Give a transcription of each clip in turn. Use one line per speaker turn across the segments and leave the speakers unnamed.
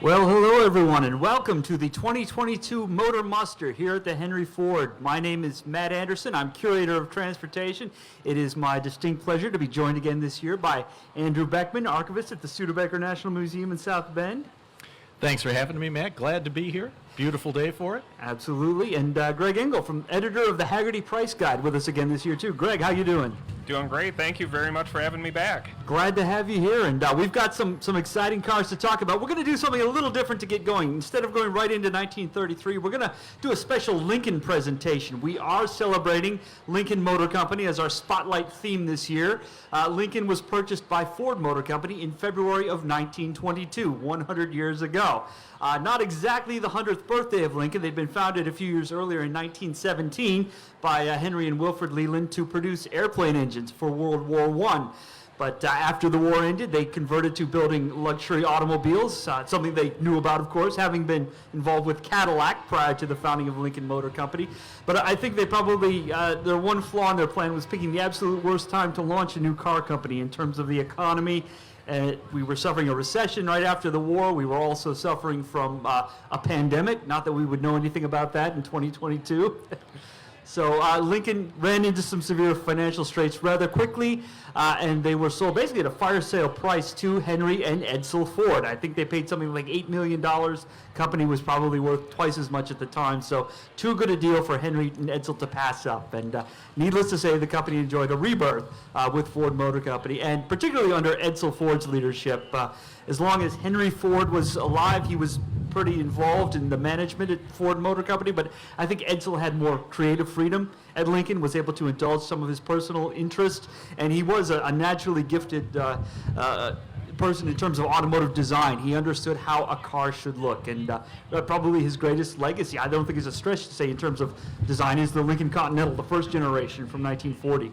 Well, hello everyone, and welcome to the 2022 Motor Muster here at the Henry Ford. My name is Matt Anderson. I'm Curator of Transportation. It is my distinct pleasure to be joined again this year by Andrew Beckman, Archivist at the Studebaker National Museum in South Bend.
Thanks for having me, Matt. Glad to be here. Beautiful day for it.
Absolutely. And Greg Ingold, editor of the Hagerty Price Guide, with us again this year too. Greg, how you doing?
Doing great. Thank you very much for having me back.
Glad to have you here, and we've got some exciting cars to talk about. We're going to do something a little different to get going. Instead of going right into 1933, we're going to do a special Lincoln presentation. We are celebrating Lincoln Motor Company as our spotlight theme this year. Lincoln was purchased by Ford Motor Company in February of 1922, 100 years ago. Not exactly the 100th birthday of Lincoln. They'd been founded a few years earlier in 1917 by Henry and Wilfred Leland to produce airplane engines for World War I. But after the war ended, they converted to building luxury automobiles, something they knew about, of course, having been involved with Cadillac prior to the founding of Lincoln Motor Company. But I think they probably, their one flaw in their plan was picking the absolute worst time to launch a new car company in terms of the economy. We were suffering a recession right after the war. We were also suffering from a pandemic, not that we would know anything about that in 2022. So Lincoln ran into some severe financial straits rather quickly, and they were sold basically at a fire sale price to Henry and Edsel Ford. I think they paid something like $8 million. Company was probably worth twice as much at the time, so too good a deal for Henry and Edsel to pass up. And needless to say, the company enjoyed a rebirth with Ford Motor Company, and particularly under Edsel Ford's leadership. As long as Henry Ford was alive, he was pretty involved in the management at Ford Motor Company, but I think Edsel had more creative freedom at Lincoln, was able to indulge some of his personal interest, and he was a naturally gifted person in terms of automotive design. He understood how a car should look, and probably his greatest legacy, I don't think it's a stretch to say in terms of design, is the Lincoln Continental, the first generation from 1940.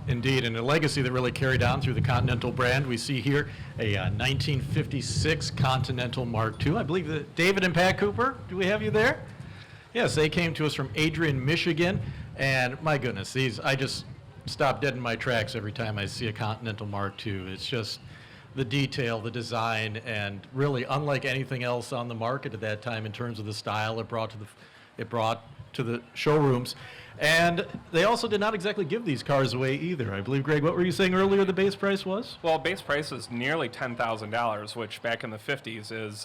Indeed, and a legacy that really carried on through the Continental brand. We see here a 1956 Continental Mark II. I believe that David and Pat Cooper, do we have you there? Yes, they came to us from Adrian, Michigan, and my goodness, these, I just stop dead in my tracks every time I see a Continental Mark II. It's just the detail, the design, and really unlike anything else on the market at that time in terms of the style it brought to the showrooms. And they also did not exactly give these cars away either. I believe, Greg, what were you saying earlier the base price was?
Well, base price is nearly $10,000, which back in the 50s is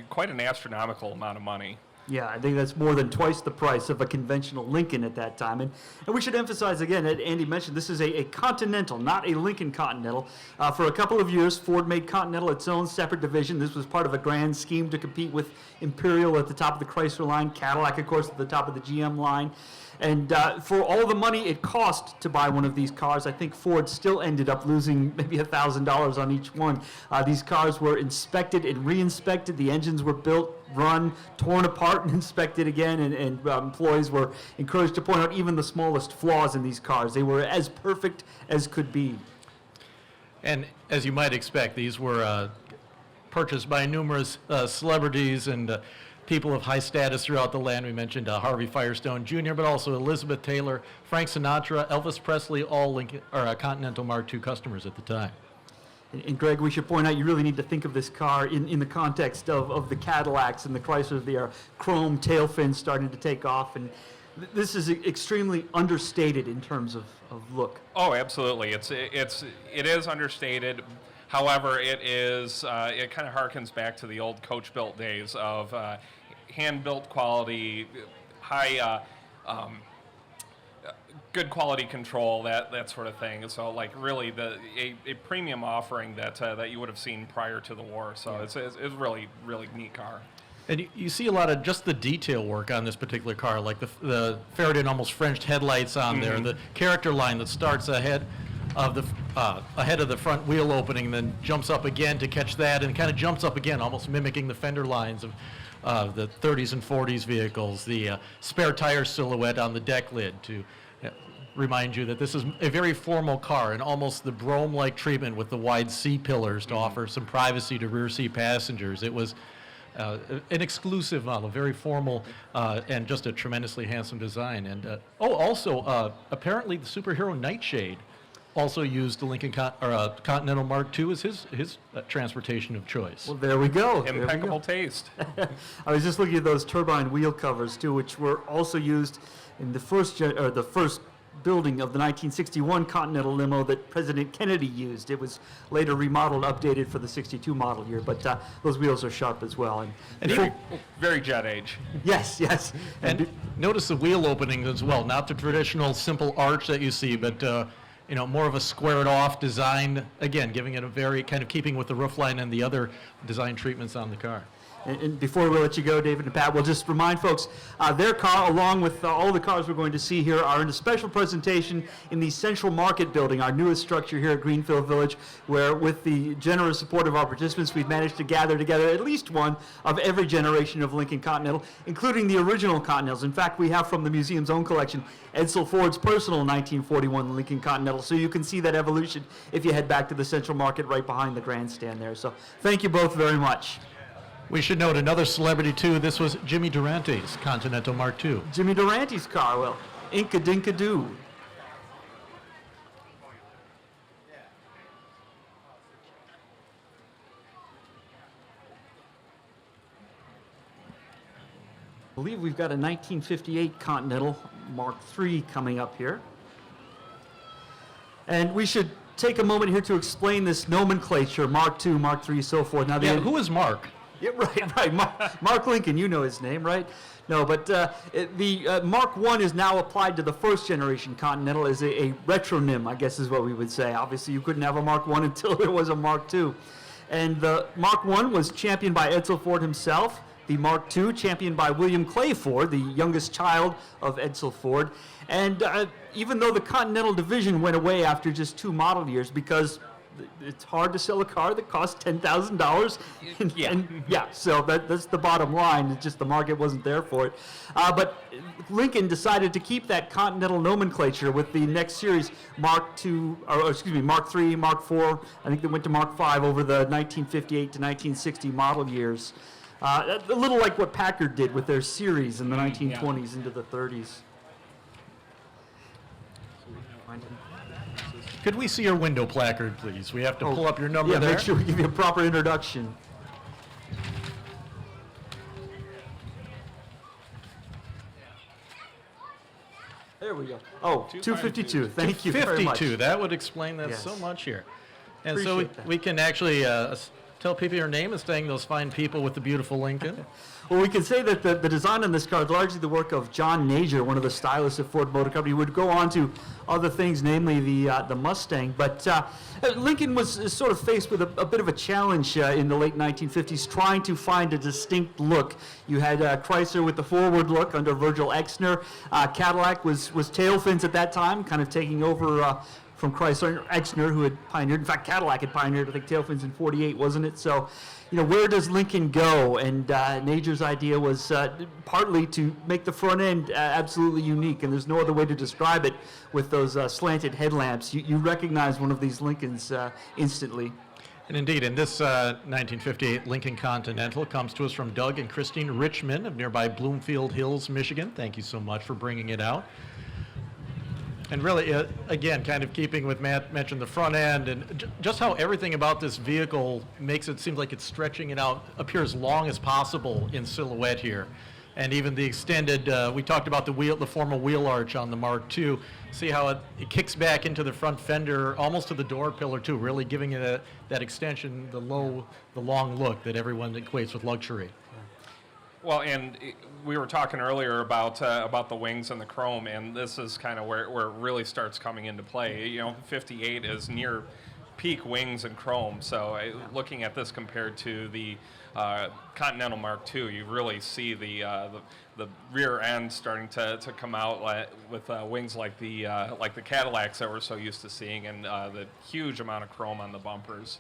quite an astronomical amount of money.
Yeah, I think that's more than twice the price of a conventional Lincoln at that time. And we should emphasize again, that Andy mentioned, this is a Continental, not a Lincoln Continental. For a couple of years, Ford made Continental its own separate division. This was part of a grand scheme to compete with Imperial at the top of the Chrysler line, Cadillac, of course, at the top of the GM line. And for all the money it cost to buy one of these cars, I think Ford still ended up losing maybe $1,000 on each one. These cars were inspected and re-inspected. The engines were built, run, torn apart, and inspected again. And employees were encouraged to point out even the smallest flaws in these cars. They were as perfect as could be.
And as you might expect, these were purchased by numerous celebrities and people of high status throughout the land. We mentioned Harvey Firestone Jr., but also Elizabeth Taylor, Frank Sinatra, Elvis Presley, all Lincoln, or Continental Mark II customers at the time.
And Greg, we should point out, you really need to think of this car in the context of the Cadillacs and the Chryslers, the chrome tail fins starting to take off. And this is extremely understated in terms of look.
Oh, absolutely. It is understated. However, it kind of harkens back to the old coach-built days of hand-built quality, high, good quality control, that sort of thing. So, like, really, a premium offering that you would have seen prior to the war. So, yeah. It's a really, really neat car.
And you see a lot of just the detail work on this particular car, like the Faraday almost Frenched headlights on there, the character line that starts ahead of the front wheel opening, then jumps up again to catch that, and kind of jumps up again, almost mimicking the fender lines of the 30s and 40s vehicles. The spare tire silhouette on the deck lid to remind you that this is a very formal car, and almost the Brougham-like treatment with the wide C-pillars to offer some privacy to rear seat passengers. It was an exclusive model, very formal, and just a tremendously handsome design. And also, apparently the superhero Nightshade also used the Continental Mark II as his transportation of choice.
Well, there we go. There we go.
Impeccable taste.
I was just looking at those turbine wheel covers too, which were also used in the first building of the 1961 Continental limo that President Kennedy used. It was later remodeled, updated for the 62 model year, but those wheels are sharp as well. And
Very jet age.
yes, yes.
And notice the wheel openings as well, not the traditional simple arch that you see, but more of a squared off design, again, giving it a very kind of keeping with the roofline and the other design treatments on the car.
And before we let you go, David and Pat, we'll just remind folks, their car, along with all the cars we're going to see here, are in a special presentation in the Central Market Building, our newest structure here at Greenfield Village, where with the generous support of our participants, we've managed to gather together at least one of every generation of Lincoln Continental, including the original Continentals. In fact, we have from the museum's own collection, Edsel Ford's personal 1941 Lincoln Continental, so you can see that evolution if you head back to the Central Market right behind the grandstand there. So thank you both very much.
We should note another celebrity, too. This was Jimmy Durante's Continental Mark II.
Jimmy Durante's car, well, Inka-dinka-doo. I believe we've got a 1958 Continental Mark III coming up here. And we should take a moment here to explain this nomenclature, Mark II, Mark III, so forth. Now,
Who is Mark?
Yeah, right. Mark Lincoln, you know his name, right? No, but the Mark I is now applied to the first generation Continental as a retronym, I guess is what we would say. Obviously, you couldn't have a Mark I until there was a Mark II. And the Mark I was championed by Edsel Ford himself. The Mark II, championed by William Clay Ford, the youngest child of Edsel Ford. And even though the Continental division went away after just 2 model years because it's hard to sell a car that costs $10,000.
Yeah.
So that's the bottom line. It's just the market wasn't there for it. But Lincoln decided to keep that Continental nomenclature with the next series, Mark III, Mark IV. I think they went to Mark V over the 1958 to 1960 model years. A little like what Packard did with their series in the 1920s into the 30s.
Could we see your window placard, please? We have to pull up your number there.
Make sure we give you a proper introduction. There we go. Oh, 252. Thank you very much.
52. That would explain that
Yes.
so much here. And
Appreciate
so
that.
we can actually tell people your name and staying those fine people with the beautiful Lincoln.
Well, we can say that the design on this car is largely the work of John Nager, one of the stylists at Ford Motor Company, who would go on to other things, namely the Mustang. But Lincoln was sort of faced with a bit of a challenge in the late 1950s, trying to find a distinct look. You had Chrysler with the forward look under Virgil Exner. Cadillac was tail fins at that time, kind of taking over from Chrysler and Exner, who had pioneered. In fact, Cadillac had pioneered, I think, tail fins in '48, wasn't it? So, where does Lincoln go? And Nager's idea was partly to make the front end absolutely unique, and there's no other way to describe it with those slanted headlamps. You recognize one of these Lincolns instantly.
And indeed, in this 1958 Lincoln Continental comes to us from Doug and Christine Richmond of nearby Bloomfield Hills, Michigan. Thank you so much for bringing it out. And really, again, kind of keeping with Matt mentioned the front end and just how everything about this vehicle makes it seem like it's stretching it out, appear as long as possible in silhouette here. And even the extended, we talked about the formal wheel arch on the Mark II. See how it kicks back into the front fender, almost to the door pillar too, really giving it that extension, the long look that everyone equates with luxury.
Well, and we were talking earlier about the wings and the chrome, and this is kind of where it really starts coming into play. 58 is near peak wings and chrome. So looking at this compared to the Continental Mark II, you really see the rear end starting to come out with wings like the Cadillacs that we're so used to seeing, and the huge amount of chrome on the bumpers.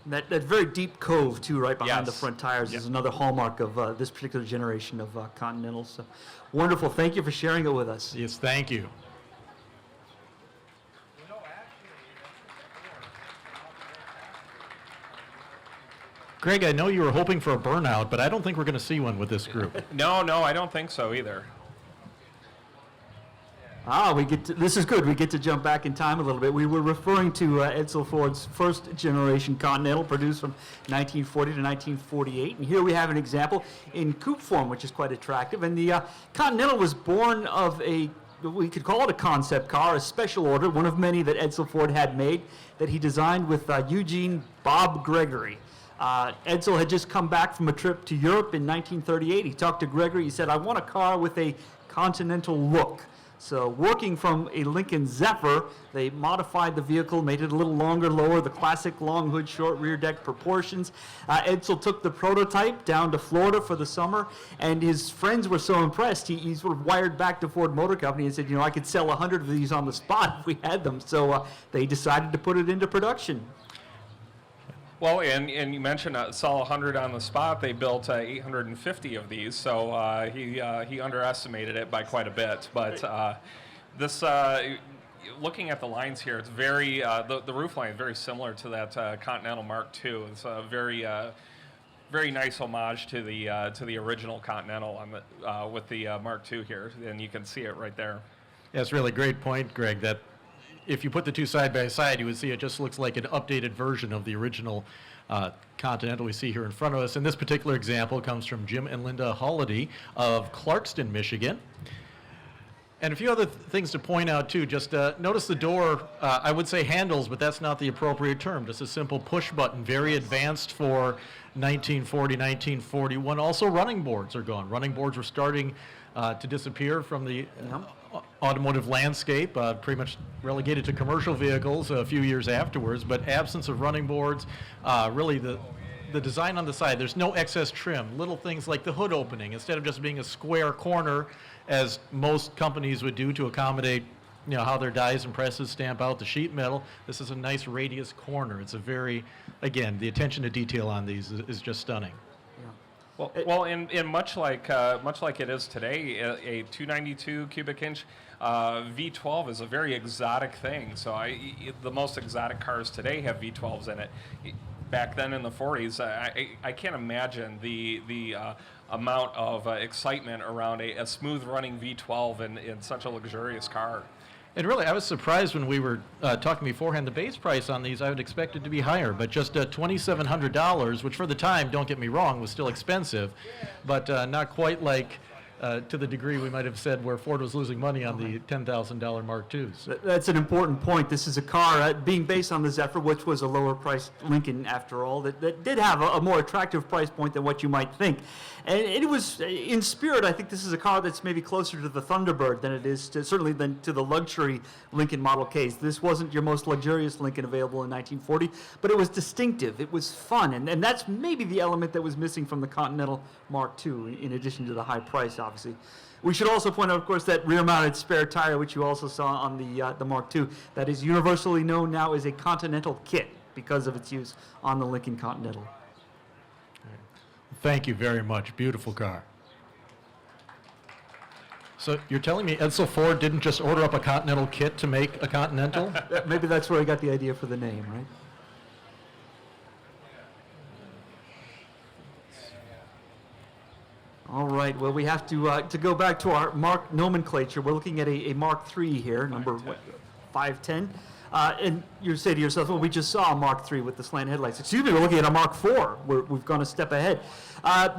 That very deep cove, too, right behind the
Yes.
front tires is another hallmark of this particular generation of Continentals. So, wonderful. Thank you for sharing it with us.
Yes, thank you. Greg, I know you were hoping for a burnout, but I don't think we're going to see one with this group.
No, I don't think so either.
This is good. We get to jump back in time a little bit. We were referring to Edsel Ford's first generation Continental, produced from 1940 to 1948. And here we have an example in coupe form, which is quite attractive. And the Continental was born of we could call it a concept car, a special order, one of many that Edsel Ford had made, that he designed with Eugene Bob Gregory. Edsel had just come back from a trip to Europe in 1938. He talked to Gregory. He said, I want a car with a Continental look. So working from a Lincoln Zephyr, they modified the vehicle, made it a little longer, lower, the classic long hood, short rear deck proportions. Edsel took the prototype down to Florida for the summer, and his friends were so impressed, he sort of wired back to Ford Motor Company and said, I could sell 100 of these on the spot if we had them. So they decided to put it into production.
Well, and you mentioned sell 100 on the spot. They built 850 of these, so he underestimated it by quite a bit. But this, looking at the lines here, it's very the roof line is very similar to that Continental Mark II. It's a very nice homage to the original Continental on the with the Mark II here, and you can see it right there.
Yeah, it's a really great point, Greg, that if you put the two side by side, you would see it just looks like an updated version of the original Continental we see here in front of us. And this particular example comes from Jim and Linda Holliday of Clarkston, Michigan. And a few other things to point out, too. Just notice the door, I would say handles, but that's not the appropriate term. Just a simple push button, very advanced for 1940, 1941. Also, running boards are gone. Running boards were starting to disappear from the automotive landscape, pretty much relegated to commercial vehicles a few years afterwards, but absence of running boards, really the design on the side, there's no excess trim, little things like the hood opening, instead of just being a square corner, as most companies would do to accommodate how their dies and presses stamp out the sheet metal, this is a nice radius corner. It's a very, again, the attention to detail on these is just stunning.
Well, and much like it is today, a 292 cubic inch V12 is a very exotic thing. So the most exotic cars today have V12s in it. Back then in the 40s, I can't imagine the amount of excitement around a smooth running V12 in such a luxurious car.
And really, I was surprised when we were talking beforehand. The base price on these, I would expect it to be higher, but just $2,700, which for the time, don't get me wrong, was still expensive, but not quite like to the degree we might have said where Ford was losing money on the $10,000 Mark IIs.
That's an important point. This is a car being based on the Zephyr, which was a lower priced Lincoln after all, that did have a more attractive price point than what you might think. And it was, in spirit, I think this is a car that's maybe closer to the Thunderbird than it is certainly than to the luxury Lincoln Model Ks. This wasn't your most luxurious Lincoln available in 1940, but it was distinctive. It was fun, and that's maybe the element that was missing from the Continental Mark II, in addition to the high price, obviously. We should also point out, of course, that rear-mounted spare tire, which you also saw on the Mark II, that is universally known now as a Continental kit because of its use on the Lincoln Continental.
Thank you very much. Beautiful car. So you're telling me Edsel Ford didn't just order up a Continental kit to make a Continental?
Maybe that's where I got the idea for the name, right? All right, well, we have to go back to our Mark nomenclature. We're looking at a Mark III here, number 510. And you say to yourself, well, we just saw a Mark III with the slant headlights. Excuse me, we're looking at a Mark IV. We've gone a step ahead.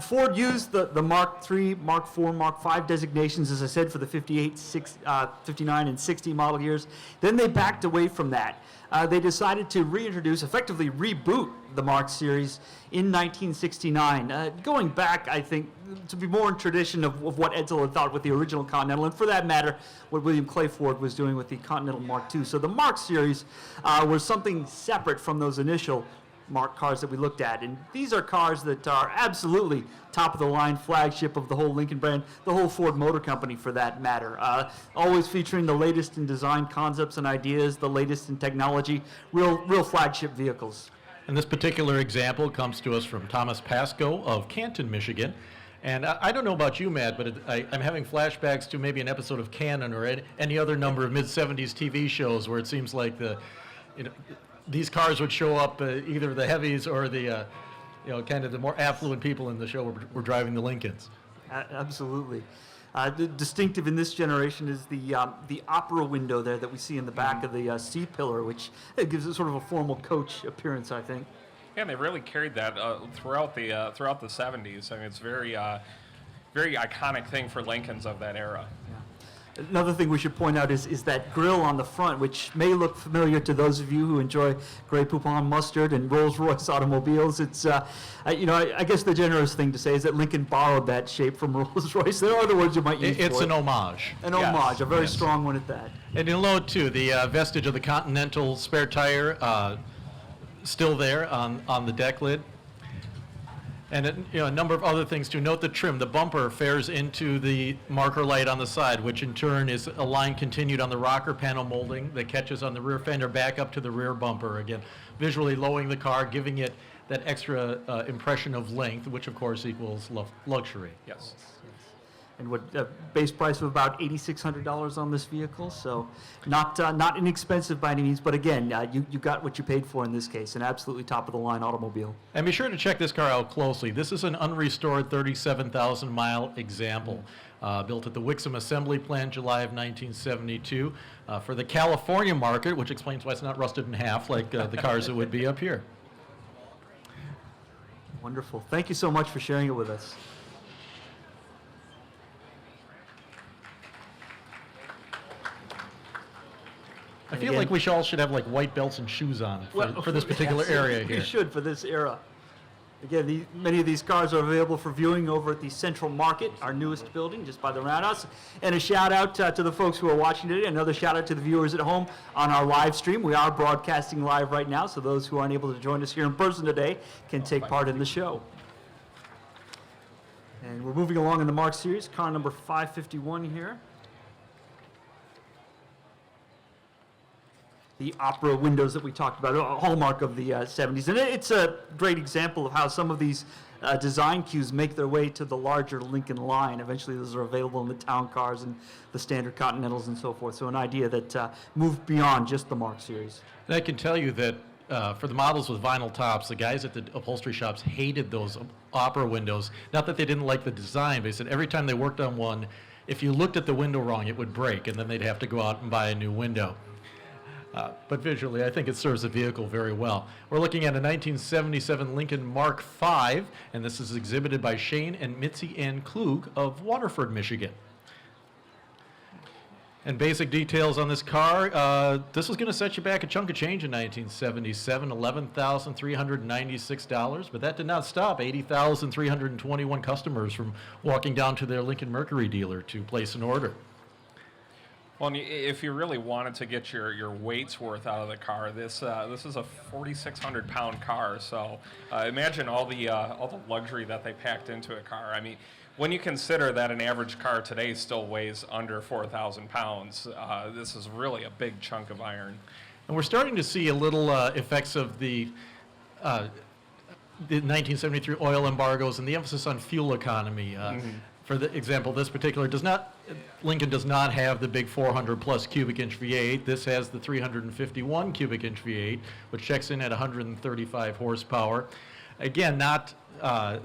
Ford used the Mark III, Mark IV, Mark V designations, as I said, for the 58, 59, and 60 model years. Then they backed away from that. They decided to reintroduce, effectively reboot the Mark series in 1969, going back, I think, to be more in tradition of what Edsel had thought with the original Continental, and for that matter, what William Clay Ford was doing with the Continental Mark II. So the Mark series was something separate from those initial Mark cars that we looked at. And these are cars that are absolutely top-of-the-line flagship of the whole Lincoln brand, the whole Ford Motor Company for that matter. Always featuring the latest in design concepts and ideas, the latest in technology, real flagship vehicles.
And this particular example comes to us from Thomas Pascoe of Canton, Michigan. And I don't know about you, Matt, but I'm having flashbacks to maybe an episode of Cannon or any other number of mid-'70s TV shows where it seems like these cars would show up, either the heavies or the kind of the more affluent people in the show were driving the Lincolns.
Absolutely. Distinctive in this generation is the opera window there that we see in the back of the C-pillar, which gives it sort of a formal coach appearance, I think.
Yeah, and they really carried that throughout the 70s. I mean, it's very iconic thing for Lincolns of that era.
Another thing we should point out is that grill on the front, which may look familiar to those of you who enjoy Grey Poupon mustard and Rolls-Royce automobiles. It's, I guess the generous thing to say is that Lincoln borrowed that shape from Rolls-Royce. There are other words you might use
It's
for
an
it.
homage.
An
Yes.
homage, a very
Yes.
strong one at that.
And you'll note, too, the vestige of the Continental spare tire still there on the deck lid. And a number of other things to note. The trim, the bumper fares into the marker light on the side, which in turn is a line continued on the rocker panel molding that catches on the rear fender back up to the rear bumper. Again, visually lowering the car, giving it that extra impression of length, which of course equals luxury.
Yes.
And what base price of about $8,600 on this vehicle, so not inexpensive by any means. But again, you got what you paid for in this case, an absolutely top of the line automobile.
And be sure to check this car out closely. This is an unrestored 37,000 mile example, built at the Wixom Assembly Plant, July of 1972, for the California market, which explains why it's not rusted in half like the cars that would be up here.
Wonderful. Thank you so much for sharing it with us.
I feel like we all should have like white belts and shoes on for this particular area here.
We should for this era. Again, many of these cars are available for viewing over at the Central Market, our newest building, just by the Roundhouse. And a shout out to the folks who are watching today. Another shout out to the viewers at home on our live stream. We are broadcasting live right now, so those who aren't able to join us here in person today can take part in the show. And we're moving along in the Mark series, car number 551 here. The opera windows that we talked about, a hallmark of the 70s. And it's a great example of how some of these design cues make their way to the larger Lincoln line. Eventually those are available in the town cars and the standard Continentals and so forth. So an idea that moved beyond just the Mark series.
And I can tell you that for the models with vinyl tops, the guys at the upholstery shops hated those opera windows. Not that they didn't like the design, but they said every time they worked on one, if you looked at the window wrong, it would break, and then they'd have to go out and buy a new window. But visually, I think it serves the vehicle very well. We're looking at a 1977 Lincoln Mark V, and this is exhibited by Shane and Mitzi Ann Klug of Waterford, Michigan. And basic details on this car, this was going to set you back a chunk of change in 1977, $11,396, but that did not stop 80,321 customers from walking down to their Lincoln Mercury dealer to place an order.
Well, and if you really wanted to get your weight's worth out of the car, this is a 4,600-pound car. So imagine all the luxury that they packed into a car. I mean, when you consider that an average car today still weighs under 4,000 pounds, this is really a big chunk of iron.
And we're starting to see a little effects of the 1973 oil embargoes and the emphasis on fuel economy. For the example, this particular Lincoln does not have the big 400 plus cubic inch V8. This has the 351 cubic inch V8, which checks in at 135 horsepower. Again,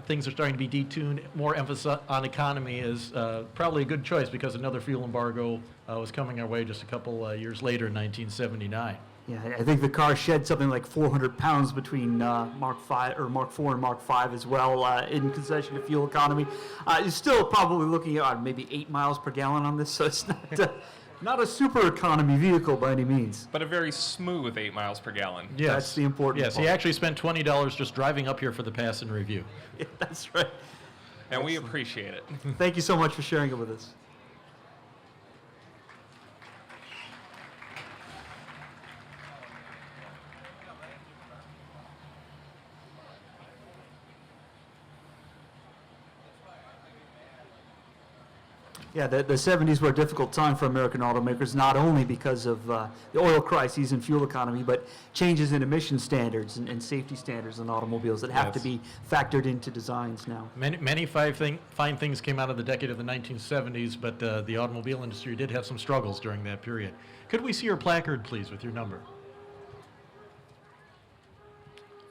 things are starting to be detuned. More emphasis on economy is probably a good choice because another fuel embargo was coming our way just a couple years later in 1979.
Yeah, I think the car shed something like 400 pounds between Mark IV and Mark V as well in concession to fuel economy. You're still probably looking at maybe 8 miles per gallon on this, so it's not a super economy vehicle by any means.
But a very smooth 8 miles per gallon.
Yes.
That's the important
Yes,
part.
he actually spent $20 just driving up here for the pass and review.
Yeah, that's right.
And we appreciate it.
Thank you so much for sharing it with us. Yeah, the 70s were a difficult time for American automakers, not only because of the oil crises and fuel economy, but changes in emission standards and safety standards in automobiles that have to be factored into designs now.
Many fine things came out of the decade of the 1970s, but the automobile industry did have some struggles during that period. Could we see your placard, please, with your number?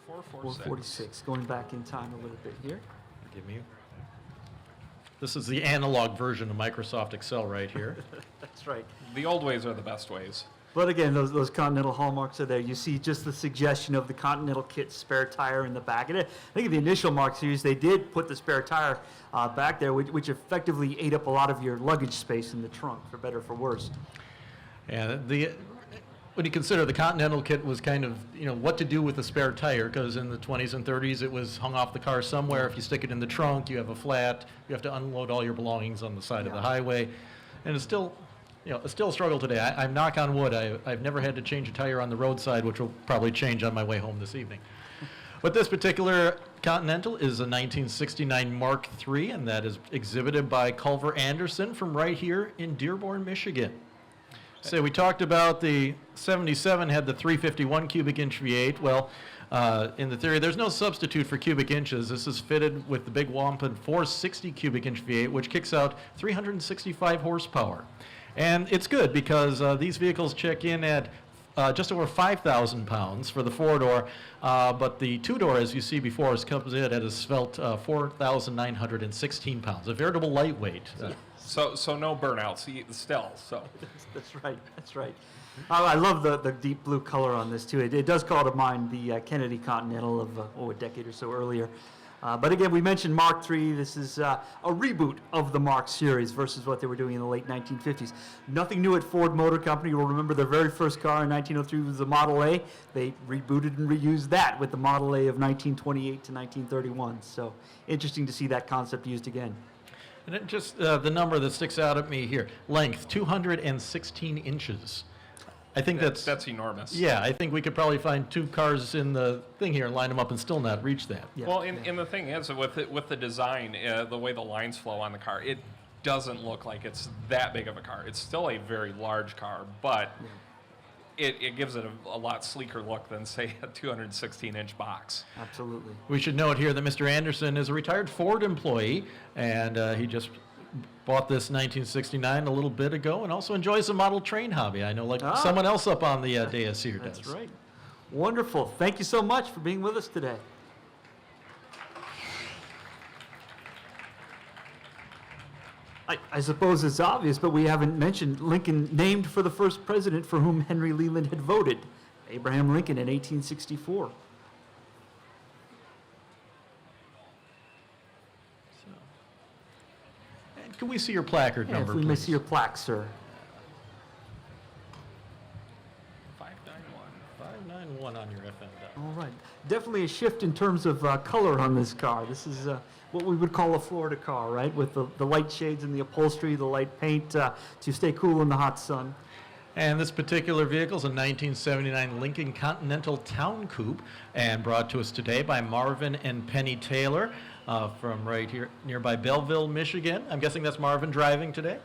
446.
446, going back in time a little bit here.
Forgive me. This is the analog version of Microsoft Excel right here.
That's right.
The old ways are the best ways.
But again, those Continental hallmarks are there. You see just the suggestion of the Continental kit spare tire in the back. And I think in the initial Mark series, they did put the spare tire back there, which effectively ate up a lot of your luggage space in the trunk, for better or for worse.
And when you consider the Continental kit was kind of, what to do with the spare tire, because in the 20s and 30s it was hung off the car somewhere. If you stick it in the trunk, you have a flat, you have to unload all your belongings on the side of the highway. And it's still, it's still a struggle today. I'm knock on wood, I've never had to change a tire on the roadside, which will probably change on my way home this evening. But this particular Continental is a 1969 Mark III, and that is exhibited by Culver Anderson from right here in Dearborn, Michigan. So we talked about the 77 had the 351 cubic inch V8. Well, in the theory, there's no substitute for cubic inches. This is fitted with the big wampum 460 cubic inch V8, which kicks out 365 horsepower. And it's good because these vehicles check in at just over 5,000 pounds for the four-door, but the two-door, as you see before us, comes in at a svelte 4,916 pounds, a veritable lightweight.
So no burnouts still. So
That's right. That's right. I love the deep blue color on this too. It does call to mind the Kennedy Continental of a decade or so earlier. But again, we mentioned Mark III. This is a reboot of the Mark series versus what they were doing in the late 1950s. Nothing new at Ford Motor Company. You'll remember their very first car in 1903 was the Model A. They rebooted and reused that with the Model A of 1928 to 1931. So interesting to see that concept used again.
And it just the number that sticks out at me here, length 216 inches. I think that's
enormous.
Yeah, I think we could probably find two cars in the thing here and line them up and still not reach that.
Yeah.
Well, and the thing is, with the design, the way the lines flow on the car, it doesn't look like it's that big of a car. It's still a very large car, but it gives it a lot sleeker look than, say, a 216-inch box.
Absolutely.
We should note here that Mr. Anderson is a retired Ford employee, and he just bought this 1969 a little bit ago and also enjoys the model train hobby. I know someone else up on the dais here does.
That's right. Wonderful. Thank you so much for being with us today. I suppose it's obvious, but we haven't mentioned Lincoln named for the first president for whom Henry Leland had voted, Abraham Lincoln in 1864.
And can we see your placard number,
if we may
please?
see your plaque, sir.
591.
591 on your FM dial.
All right. Definitely a shift in terms of color on this car. This is what we would call a Florida car, right? With the light shades and the upholstery, the light paint to stay cool in the hot sun.
And this particular vehicle is a 1979 Lincoln Continental Town Coupe, and brought to us today by Marvin and Penny Taylor from right here nearby Belleville, Michigan. I'm guessing that's Marvin driving today?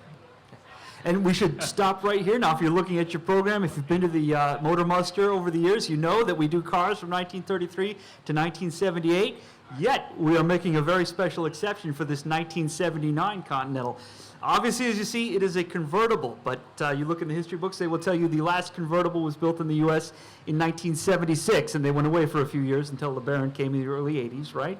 And we should stop right here. Now, if you're looking at your program, if you've been to the Motor Muster over the years, you know that we do cars from 1933 to 1978. Yet, we are making a very special exception for this 1979 Continental. Obviously, as you see, it is a convertible, but you look in the history books, they will tell you the last convertible was built in the U.S. in 1976, and they went away for a few years until the Baron came in the early 80s, right?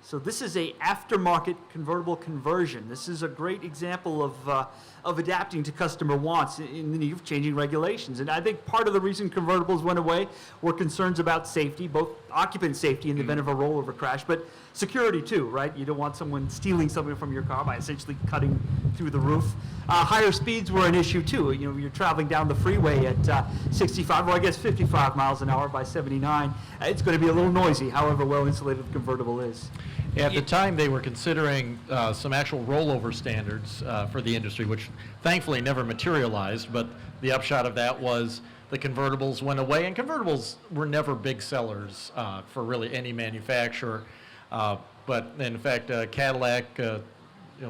So this is a aftermarket convertible conversion. This is a great example of adapting to customer wants in the need of changing regulations. And I think part of the reason convertibles went away were concerns about safety, both occupant safety in the event of a rollover crash, but security too, right? You don't want someone stealing something from your car by essentially cutting through the roof. Higher speeds were an issue too. You know, you're traveling down the freeway at 65, or I guess 55 miles an hour by 79. It's going to be a little noisy, however well insulated the convertible is.
At the time, they were considering some actual rollover standards for the industry, which thankfully never materialized, but the upshot of that was the convertibles went away, and convertibles were never big sellers for really any manufacturer. But in fact, Cadillac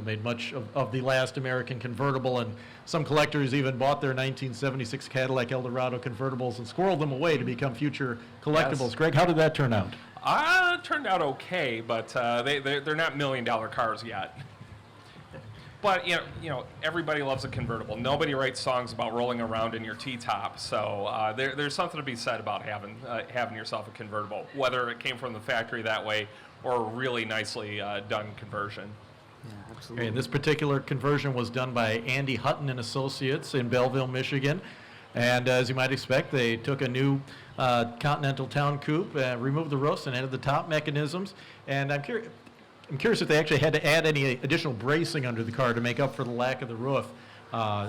made much of the last American convertible, and some collectors even bought their 1976 Cadillac Eldorado convertibles and squirreled them away to become future collectibles.
Yes.
Greg, how did that turn out?
It turned out okay, but they're not $1 million cars yet. But you know, everybody loves a convertible. Nobody writes songs about rolling around in your T-top. So there's something to be said about having yourself a convertible, whether it came from the factory that way or a really nicely done conversion.
Yeah, absolutely.
And this particular conversion was done by Andy Hutton and Associates in Belleville, Michigan. And as you might expect, they took a new Continental Town Coupe, removed the roofs, and added the top mechanisms. And I'm curious if they actually had to add any additional bracing under the car to make up for the lack of the roof.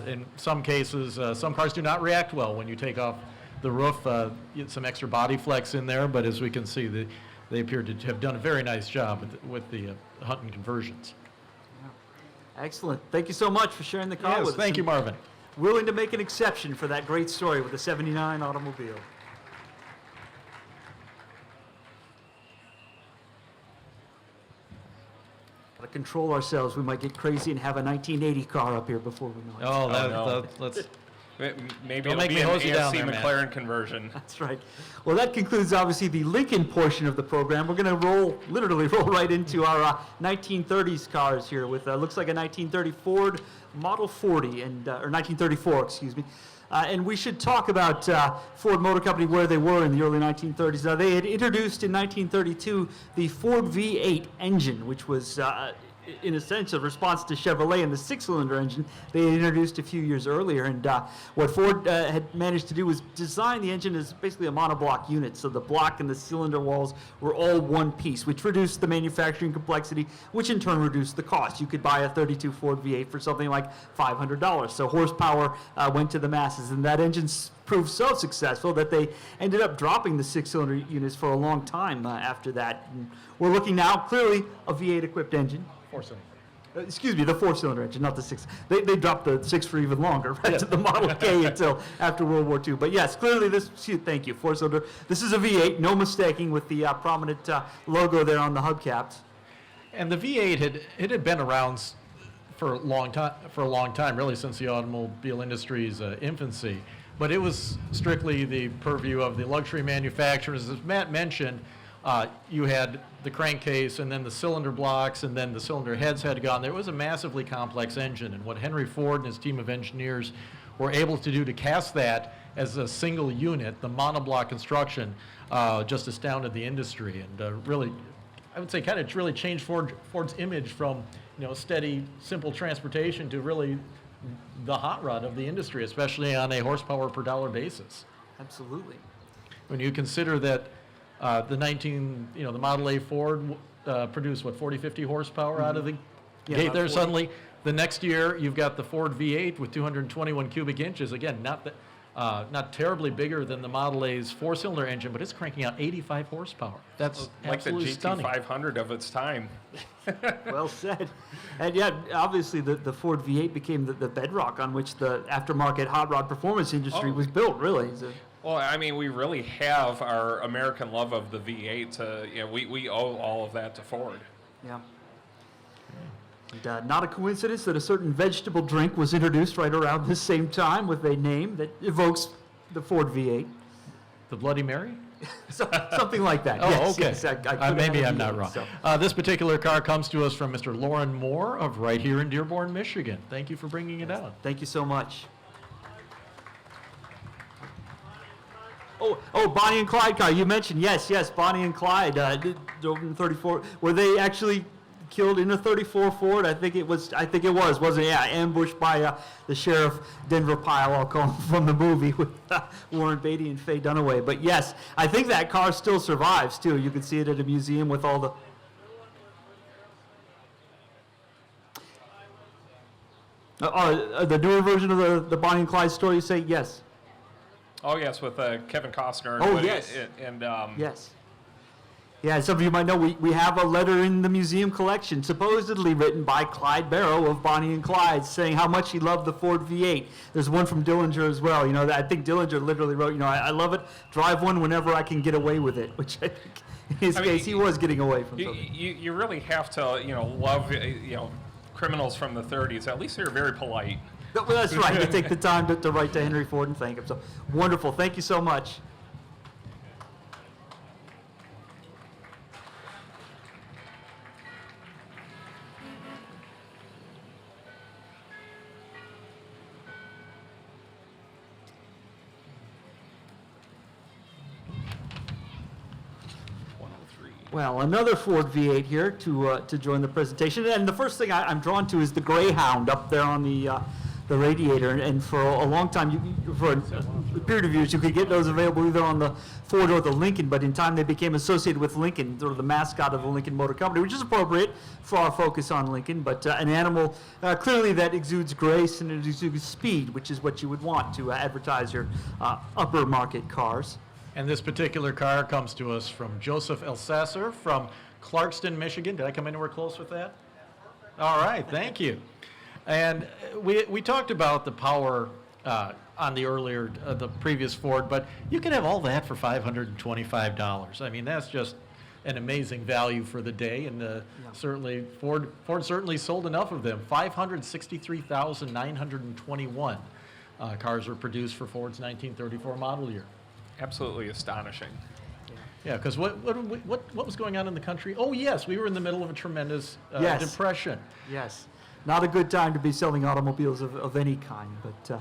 In some cases, some cars do not react well when you take off the roof. Get some extra body flex in there, but as we can see, they appear to have done a very nice job with the Hutton conversions.
Excellent. Thank you so much for sharing the car with us.
Thank you, Marvin.
Willing to make an exception for that great story with the '79 automobile. Gotta control ourselves. We might get crazy and have a 1980 car up here before we know it.
Oh,
no.
let's.
Maybe
Don't
it'll
make
be
me
an
hose you down
ASC
there, man.
McLaren conversion.
That's right. Well, that concludes obviously the Lincoln portion of the program. We're going to literally roll right into our 1930s cars here with looks like a 1930 Ford Model 40 and or 1934, excuse me. And we should talk about Ford Motor Company, where they were in the early 1930s. Now, they had introduced in 1932 the Ford V8 engine, which was in a sense a response to Chevrolet and the six-cylinder engine they had introduced a few years earlier. And what Ford had managed to do was design the engine as basically a monoblock unit, so the block and the cylinder walls were all one piece, which reduced the manufacturing complexity, which in turn reduced the cost. You could buy a 32 Ford V8 for something like $500. So horsepower went to the masses, and that engine proved so successful that they ended up dropping the six-cylinder units for a long time after that. And we're looking now clearly a V8 equipped engine.
Four-cylinder.
Excuse me, the four-cylinder engine, not the six. They dropped the six for even longer, right, to the Model K until after World War II. But yes, clearly this, thank you, four-cylinder. This is a V8, no mistaking, with the prominent logo there on the hubcaps.
And the V8 had been around for a long time, really since the automobile industry's infancy. But it was strictly the purview of the luxury manufacturers. As Matt mentioned, you had the crankcase and then the cylinder blocks and then the cylinder heads had gone. There was a massively complex engine, and what Henry Ford and his team of engineers were able to do to cast that as a single unit, the monoblock construction, just astounded the industry, and really, I would say, kind of really changed Ford's image from steady, simple transportation to really the hot rod of the industry, especially on a horsepower per dollar basis.
Absolutely.
When you consider that the Model A Ford produced 40, 50 horsepower out of the gate there.
40.
Suddenly, the next year you've got the Ford V8 with 221 cubic inches. Again, not terribly bigger than the Model A's four-cylinder engine, but it's cranking out 85 horsepower. That's
Like the
absolutely stunning.
GT500 of its time.
Well said. And yeah, obviously the Ford V8 became the bedrock on which the aftermarket hot rod performance industry was built, really.
Well, I mean, we really have our American love of the V8. We owe all of that to Ford.
Yeah. And, not a coincidence that a certain vegetable drink was introduced right around the same time with a name that evokes the Ford V8.
The Bloody Mary?
Something like that.
Oh,
Yes,
okay.
yes, I could
Maybe
have
I'm not
V8,
wrong.
so.
This particular car comes to us from Mr. Lauren Moore of right here in Dearborn, Michigan. Thank you for bringing it out.
Thank you so much. Oh, Bonnie and Clyde car. You mentioned, yes, Bonnie and Clyde drove in 34. Were they actually killed in a 34 Ford? I think it was, wasn't it? Yeah, ambushed by the Sheriff Denver Pyle, I'll call him, from the movie with Warren Beatty and Faye Dunaway. But yes, I think that car still survives, too. You can see it at a museum with all the... the newer version of the Bonnie and Clyde story, you say yes.
Oh, yes, with Kevin Costner.
Oh, yes. Yes. Yeah, some of you might know we have a letter in the museum collection, supposedly written by Clyde Barrow of Bonnie and Clyde, saying how much he loved the Ford V8. There's one from Dillinger as well. I think Dillinger literally wrote, I love it, drive one whenever I can get away with it, which I think in his case he was getting away from something.
You really have to, love, criminals from the 30s. At least they're very polite.
Well, that's right. To take the time to write to Henry Ford and thank him. So wonderful. Thank you so much. Well, another Ford V8 here to join the presentation, and the first thing I'm drawn to is the Greyhound up there on the radiator, and for a long time, for a period of years, you could get those available either on the Ford or the Lincoln, but in time they became associated with Lincoln, sort of the mascot of the Lincoln Motor Company, which is appropriate for our focus on Lincoln, but an animal clearly that exudes grace and it exudes speed, which is what you would want to advertise your upper market cars.
And this particular car comes to us from Joseph Elsasser from Clarkston, Michigan. Did I come anywhere close with that? All right, thank you. And we talked about the power on the previous Ford, but you can have all that for $525. I mean, that's just an amazing value for the day, and certainly Ford certainly sold enough of them. 563,921 cars were produced for Ford's 1934 model year.
Absolutely astonishing.
Yeah, because what was going on in the country? Oh, yes, we were in the middle of a tremendous depression.
Yes, not a good time to be selling automobiles of any kind. But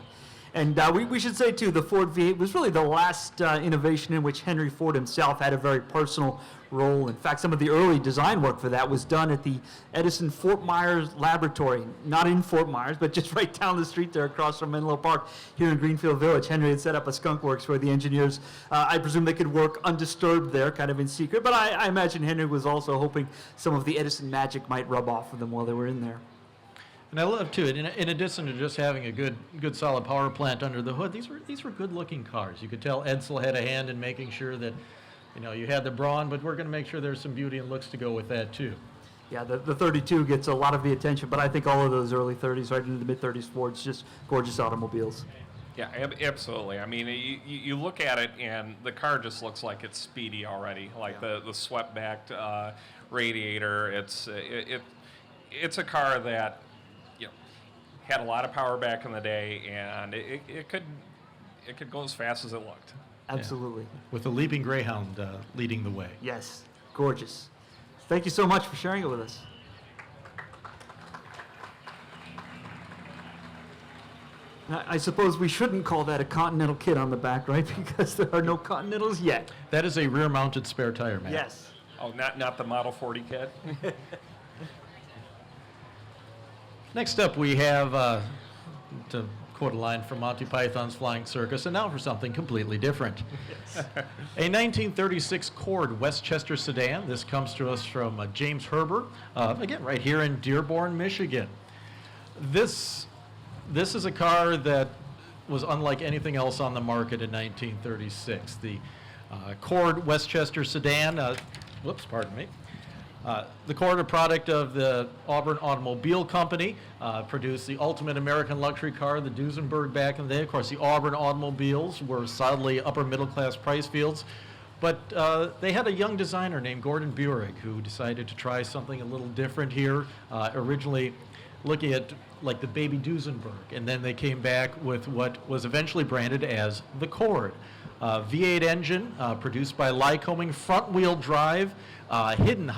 we should say, too, the Ford V8 was really the last innovation in which Henry Ford himself had a very personal role. In fact, some of the early design work for that was done at the Edison Fort Myers Laboratory, not in Fort Myers, but just right down the street there across from Menlo Park here in Greenfield Village. Henry had set up a skunk works where the engineers, I presume they could work undisturbed there, kind of in secret, but I imagine Henry was also hoping some of the Edison magic might rub off of them while they were in there.
And I love, too, in addition to just having a good solid power plant under the hood, these were good-looking cars. You could tell Edsel had a hand in making sure that, you had the brawn, but we're going to make sure there's some beauty and looks to go with that, too.
Yeah, the 32 gets a lot of the attention, but I think all of those early 30s, right into the mid-30s Fords, just gorgeous automobiles.
Yeah, absolutely. I mean, you look at it, and the car just looks like it's speedy already, like the swept-backed radiator. It's a car that had a lot of power back in the day, and it could go as fast as it looked.
Absolutely.
Yeah. With the leaping Greyhound leading the way.
Yes, gorgeous. Thank you so much for sharing it with us. Now, I suppose we shouldn't call that a Continental kit on the back, right? Because there are no Continentals yet.
That is a rear-mounted spare tire, man.
Yes.
Oh, not the Model 40 kit?
Next up, we have, to quote a line from Monty Python's Flying Circus, and now for something completely different. Yes. A 1936 Cord Westchester sedan. This comes to us from James Herber, again, right here in Dearborn, Michigan. This is a car that was unlike anything else on the market in 1936. The Cord Westchester sedan, pardon me. The Cord, a product of the Auburn Automobile Company, produced the ultimate American luxury car, the Duesenberg, back in the day. Of course, the Auburn automobiles were solidly upper middle class price fields, but they had a young designer named Gordon Buick who decided to try something a little different here, originally looking at like the baby Duesenberg, and then they came back with what was eventually branded as the Cord. V8 engine, produced by Lycoming, front-wheel drive, hidden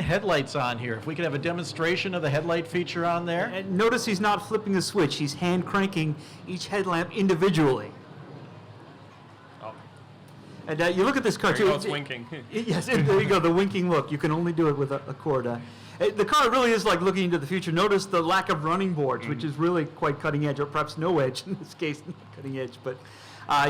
headlights on here. If we could have a demonstration of the headlight feature on there.
And notice he's not flipping the switch. He's hand cranking each headlamp individually.
Oh.
And you look at this car,
There
too.
you go, it's winking.
Yes, and there you go, the winking look. You can only do it with a Cord. The car really is like looking into the future. Notice the lack of running boards, which is really quite cutting edge, or perhaps no edge in this case, not cutting edge. But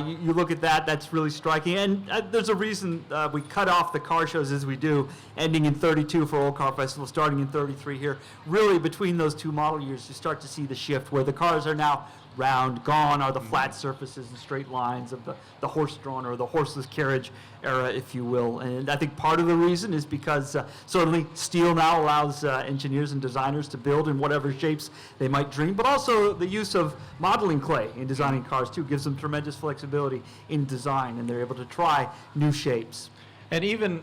you look at that, that's really striking. And there's a reason we cut off the car shows as we do, ending in 32 for Old Car Festival, starting in 33 here. Really, between those two model years, you start to see the shift where the cars are now round. Gone are the flat surfaces and straight lines of the horse-drawn or the horseless carriage era, if you will. And I think part of the reason is because certainly steel now allows engineers and designers to build in whatever shapes they might dream, but also the use of modeling clay in designing cars too gives them tremendous flexibility in design, and they're able to try new shapes.
And even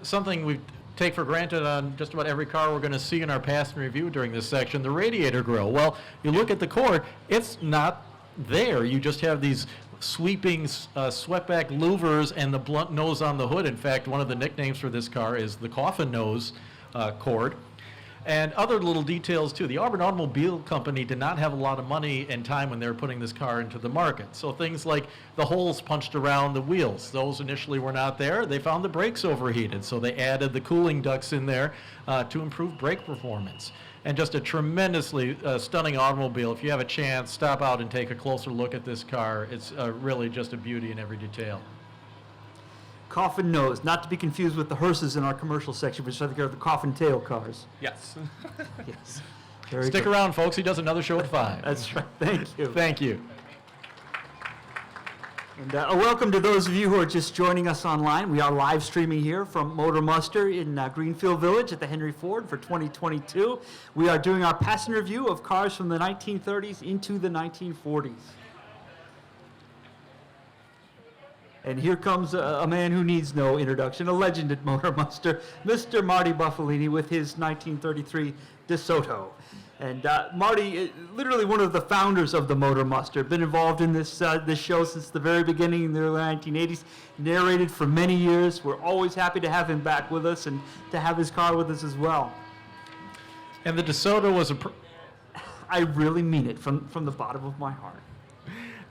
something we take for granted on just about every car we're going to see in our pass and review during this section, the radiator grille. Well, you look at the Cord, it's not there. You just have these sweeping swept-back louvers and the blunt nose on the hood. In fact, one of the nicknames for this car is the coffin nose Cord. And other little details too. The Auburn Automobile Company did not have a lot of money and time when they were putting this car into the market. So things like the holes punched around the wheels, those initially were not there. They found the brakes overheated, so they added the cooling ducts in there to improve brake performance. And just a tremendously stunning automobile. If you have a chance, stop out and take a closer look at this car. It's really just a beauty in every detail.
Coffin nose, not to be confused with the hearses in our commercial section, which I think are the coffin tail cars.
Yes.
Yes. Very
Stick
good.
around, folks. He does another show at 5.
That's right. Thank you.
Thank you.
And a welcome to those of you who are just joining us online. We are live streaming here from Motor Muster in Greenfield Village at the Henry Ford for 2022. We are doing our passenger review of cars from the 1930s into the 1940s. And here comes a man who needs no introduction, a legend at Motor Muster, Mr. Marty Buffalini with his 1933 DeSoto. And Marty, literally one of the founders of the Motor Muster, been involved in this show since the very beginning in the early 1980s, narrated for many years. We're always happy to have him back with us and to have his car with us as well.
And the DeSoto was
I really mean it from the bottom of my heart.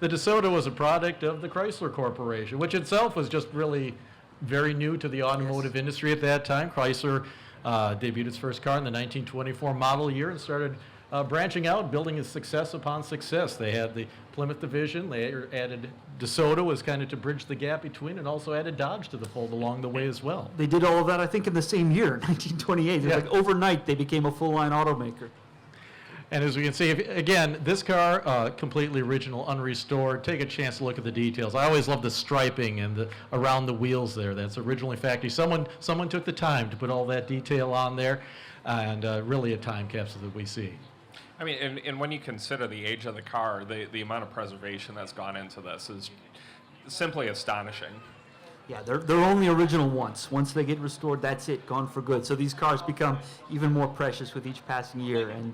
The DeSoto was a product of the Chrysler Corporation, which itself was just really very new to the automotive industry at that time. Chrysler debuted its first car in the 1924 model year and started branching out, building a success upon success. They had the Plymouth division. They added DeSoto as kind of to bridge the gap between, and also added Dodge to the fold along the way as well.
They did all of that, I think, in the same year, 1928. It was
Yeah.
like overnight they became a full-line automaker.
And as we can see, again, this car, completely original, unrestored. Take a chance to look at the details. I always love the striping and around the wheels there. That's originally factory. Someone took the time to put all that detail on there, and really a time capsule that we see.
I mean, and when you consider the age of the car, the amount of preservation that's gone into this is simply astonishing.
Yeah, they're only original once. Once they get restored, that's it, gone for good. So these cars become even more precious with each passing year. And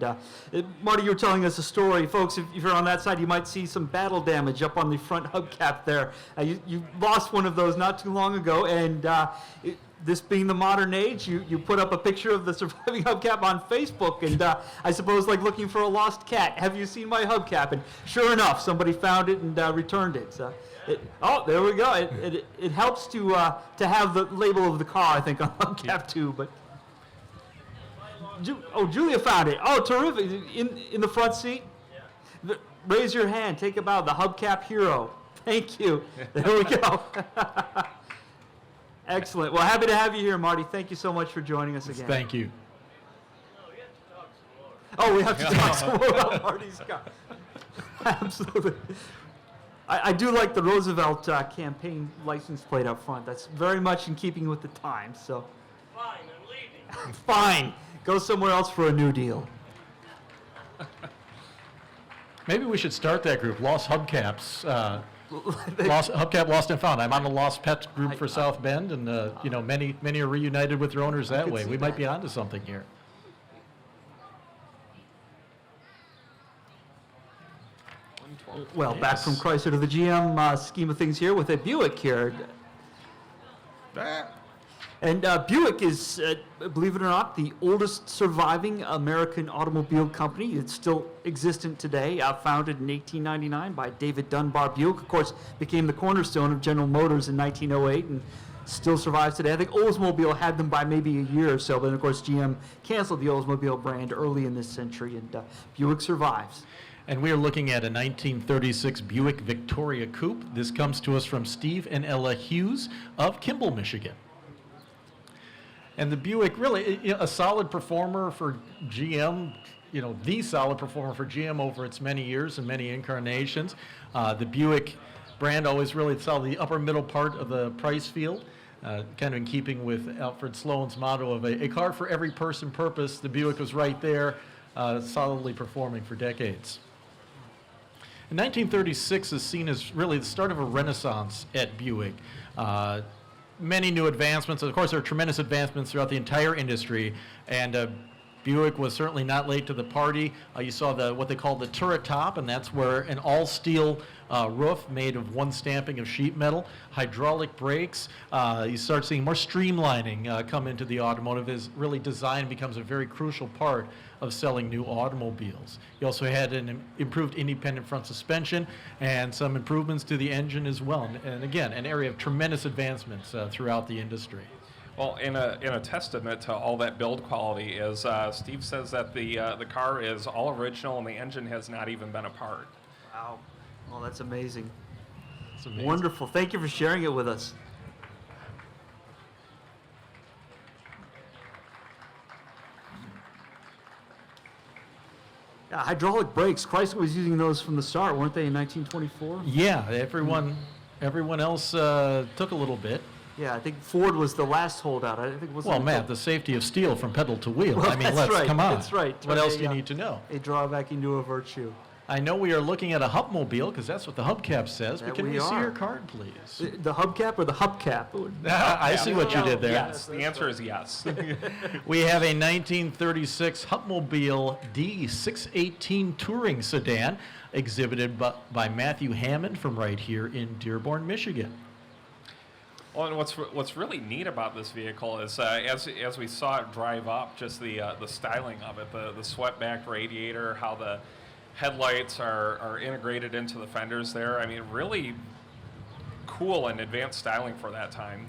Marty, you were telling us a story. Folks, if you're on that side, you might see some battle damage up on the front hubcap there. You lost one of those not too long ago, and this being the modern age, you put up a picture of the surviving hubcap on Facebook, and I suppose like looking for a lost cat. Have you seen my hubcap? And sure enough, somebody found it and returned it. So there we go. It helps to have the label of the car, I think, on hubcap too. But Julia found it. Oh, terrific! In the front seat. Yeah. Raise your hand. Take a bow. The hubcap hero. Thank you. There we go. Excellent. Well, happy to have you here, Marty. Thank you so much for joining us again.
Thank you.
Oh, we have to talk some more about Marty's car. Absolutely. I do like the Roosevelt campaign license plate up front. That's very much in keeping with the times. So.
Fine, I'm leaving.
Fine. Go somewhere else for a new deal.
Maybe we should start that group, Lost Hubcaps. Hubcap Lost and Found. I'm on the Lost Pet group for South Bend, and many are reunited with their owners that way. We might be onto something here.
Well, back from Chrysler to the GM scheme of things here with a Buick here. And Buick is, believe it or not, the oldest surviving American automobile company. It's still existent today, founded in 1899 by David Dunbar Buick. Of course, became the cornerstone of General Motors in 1908 and still survives today. I think Oldsmobile had them by maybe a year or so, but of course GM canceled the Oldsmobile brand early in this century, and Buick survives.
And we are looking at a 1936 Buick Victoria Coupe. This comes to us from Steve and Ella Hughes of Kimball, Michigan. And the Buick, really a solid performer for GM, the solid performer for GM over its many years and many incarnations. The Buick brand always really saw the upper middle part of the price field, kind of in keeping with Alfred Sloan's motto of a car for every person purpose. The Buick was right there, solidly performing for decades. In 1936 is seen as really the start of a renaissance at Buick. Many new advancements. Of course, there are tremendous advancements throughout the entire industry, and Buick was certainly not late to the party. You saw what they call the turret top, and that's where an all-steel roof made of one stamping of sheet metal, hydraulic brakes. You start seeing more streamlining come into the automotive as really design becomes a very crucial part of selling new automobiles. You also had an improved independent front suspension and some improvements to the engine as well. And again, an area of tremendous advancements throughout the industry.
Well, in a testament to all that build quality is Steve says that the car is all original and the engine has not even been apart.
Wow. Well, that's amazing.
It's amazing.
Wonderful. Thank you for sharing it with us. Yeah, hydraulic brakes. Chrysler was using those from the start, weren't they, in 1924?
Yeah, everyone else took a little bit.
Yeah, I think Ford was the last holdout. I think it was.
Well, Matt, the safety of steel from pedal to wheel.
Well,
I mean,
that's
let's
right,
come on.
that's right.
What
Turn
else do you
a,
need to know?
A drawback into a virtue.
I know we are looking at a Hutmobile because that's what the hubcap says, but
That
can
we
we see
are.
your card, please?
The hubcap or the hubcap?
I see what you did there.
Yes, the answer is yes.
We have a 1936 Hutmobile D618 touring sedan exhibited by Matthew Hammond from right here in Dearborn, Michigan.
Well, and what's really neat about this vehicle is as we saw it drive up, just the styling of it, the swept back radiator, how the headlights are integrated into the fenders there. I mean, really cool and advanced styling for that time.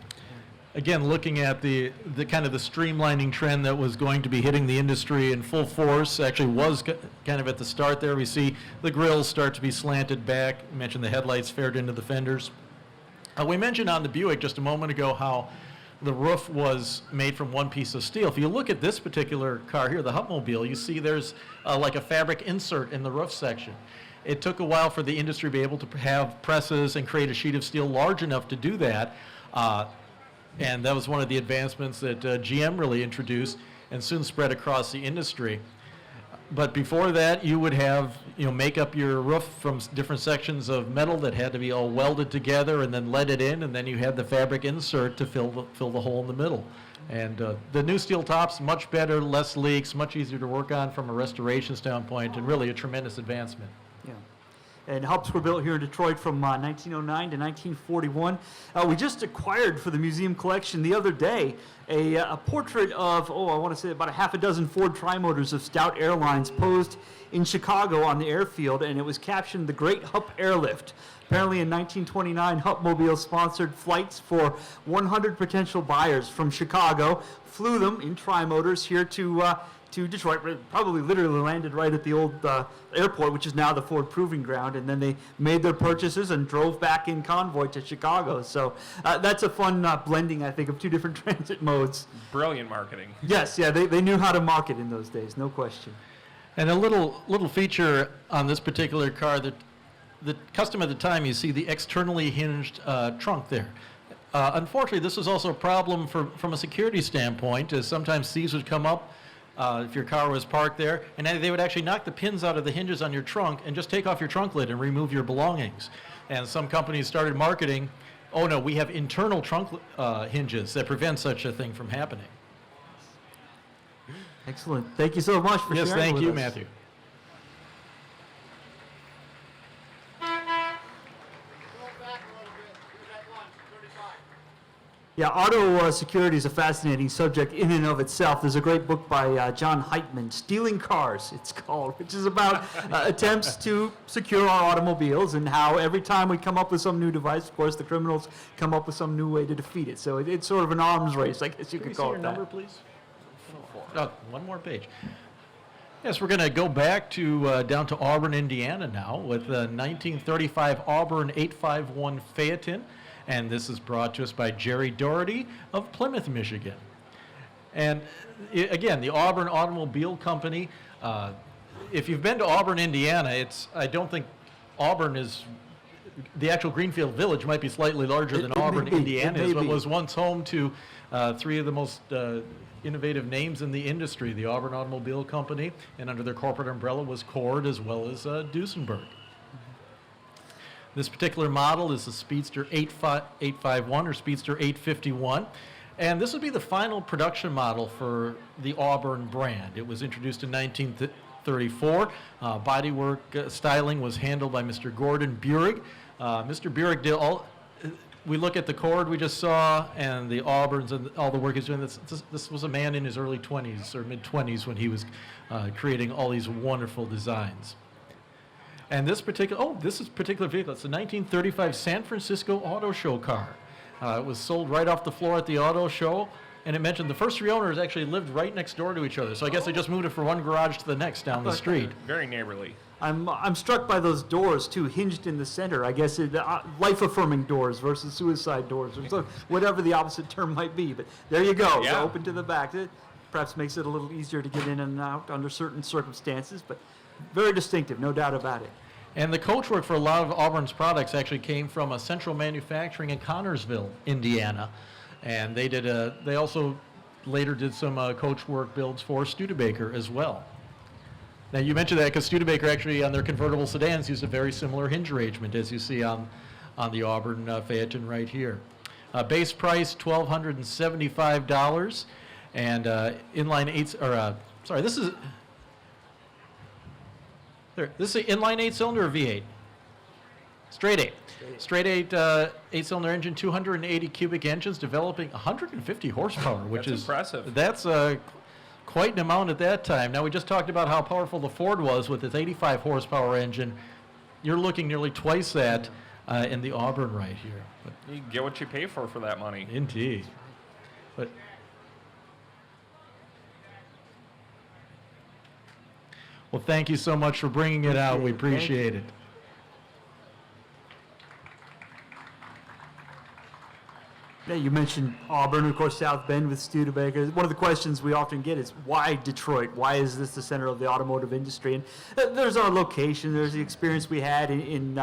Again, looking at the kind of the streamlining trend that was going to be hitting the industry in full force, actually was kind of at the start there. We see the grills start to be slanted back. You mentioned the headlights fared into the fenders. We mentioned on the Buick just a moment ago how the roof was made from one piece of steel. If you look at this particular car here, the Hutmobile, you see there's like a fabric insert in the roof section. It took a while for the industry to be able to have presses and create a sheet of steel large enough to do that. And that was one of the advancements that GM really introduced and soon spread across the industry. But before that, you would have, make up your roof from different sections of metal that had to be all welded together and then let it in, and then you had the fabric insert to fill the hole in the middle. And the new steel tops, much better, less leaks, much easier to work on from a restoration standpoint, and really a tremendous advancement.
Yeah. And hubs were built here in Detroit from 1909 to 1941. We just acquired for the museum collection the other day a portrait of, I want to say about a half a dozen Ford Trimotors of Stout Airlines posed in Chicago on the airfield, and it was captioned "The Great Hup Airlift." Apparently in 1929, Hutmobile sponsored flights for 100 potential buyers from Chicago, flew them in Trimotors here to Detroit, probably literally landed right at the old airport, which is now the Ford Proving Ground, and then they made their purchases and drove back in convoy to Chicago. So that's a fun blending, I think, of two different transit modes.
Brilliant marketing.
Yes, yeah, they knew how to market in those days, no question.
And a little feature on this particular car, that the custom at the time, you see the externally hinged trunk there. Unfortunately, this was also a problem from a security standpoint, as sometimes thieves would come up if your car was parked there, and they would actually knock the pins out of the hinges on your trunk and just take off your trunk lid and remove your belongings. And some companies started marketing, oh no, we have internal trunk hinges that prevent such a thing from happening.
Excellent. Thank you so much for sharing
Yes, thank
with
you,
us.
Matthew.
Yeah, auto security is a fascinating subject in and of itself. There's a great book by John Heitman, Stealing Cars, it's called, which is about attempts to secure our automobiles and how every time we come up with some new device, of course, the criminals come up with some new way to defeat it. So it's sort of an arms race, I guess you could call it that.
Number, please? Oh, one more page. Yes, we're going to go back to down to Auburn, Indiana now with the 1935 Auburn 851 Phaeton. And this is brought to us by Jerry Doherty of Plymouth, Michigan. And again, the Auburn Automobile Company, if you've been to Auburn, Indiana, I don't think Auburn is, the actual Greenfield Village might be slightly larger than Auburn, Indiana is, but was once home to three of the most innovative names in the industry, the Auburn Automobile Company, and under their corporate umbrella was Cord as well as Duesenberg. This particular model is the Speedster 851 or Speedster 851, And this would be the final production model for the Auburn brand. It was introduced in 1934. Bodywork styling was handled by Mr. Gordon Burig. Mr. Burig did all. We look at the Cord we just saw and the Auburns and all the work he's doing. This was a man in his early 20s or mid 20s when he was creating all these wonderful designs. And this particular vehicle, it's a 1935 San Francisco Auto Show car. It was sold right off the floor at the auto show, and it mentioned the first three owners actually lived right next door to each other. So I guess they just moved it from one garage to the next down the street.
Very neighborly.
I'm struck by those doors too, hinged in the center. I guess life-affirming doors versus suicide doors, or so, whatever the opposite term might be. But there you go.
Yeah.
So open to the back. It perhaps makes it a little easier to get in and out under certain circumstances, but very distinctive, no doubt about it.
And the coachwork for a lot of Auburn's products actually came from a central manufacturing in Connersville, Indiana, and they also later did some coachwork builds for Studebaker as well. Now, you mentioned that because Studebaker actually, on their convertible sedans, used a very similar hinge arrangement as you see on the Auburn Phaeton right here. Base price, $1,275, and inline eights, or sorry, this is an inline 8-cylinder or V8? Straight 8. Straight 8 8-cylinder engine, 280 cubic engines, developing 150 horsepower, which is
impressive.
That's quite an amount at that time. Now, we just talked about how powerful the Ford was with its 85 horsepower engine. You're looking nearly twice that in the Auburn right here. But
You get what you pay for that money.
indeed. But well, thank you so much for bringing it out. We appreciate it.
Yeah, you mentioned Auburn, of course, South Bend with Studebaker. One of the questions we often get is, why Detroit? Why is this the center of the automotive industry? And there's our location, there's the experience we had in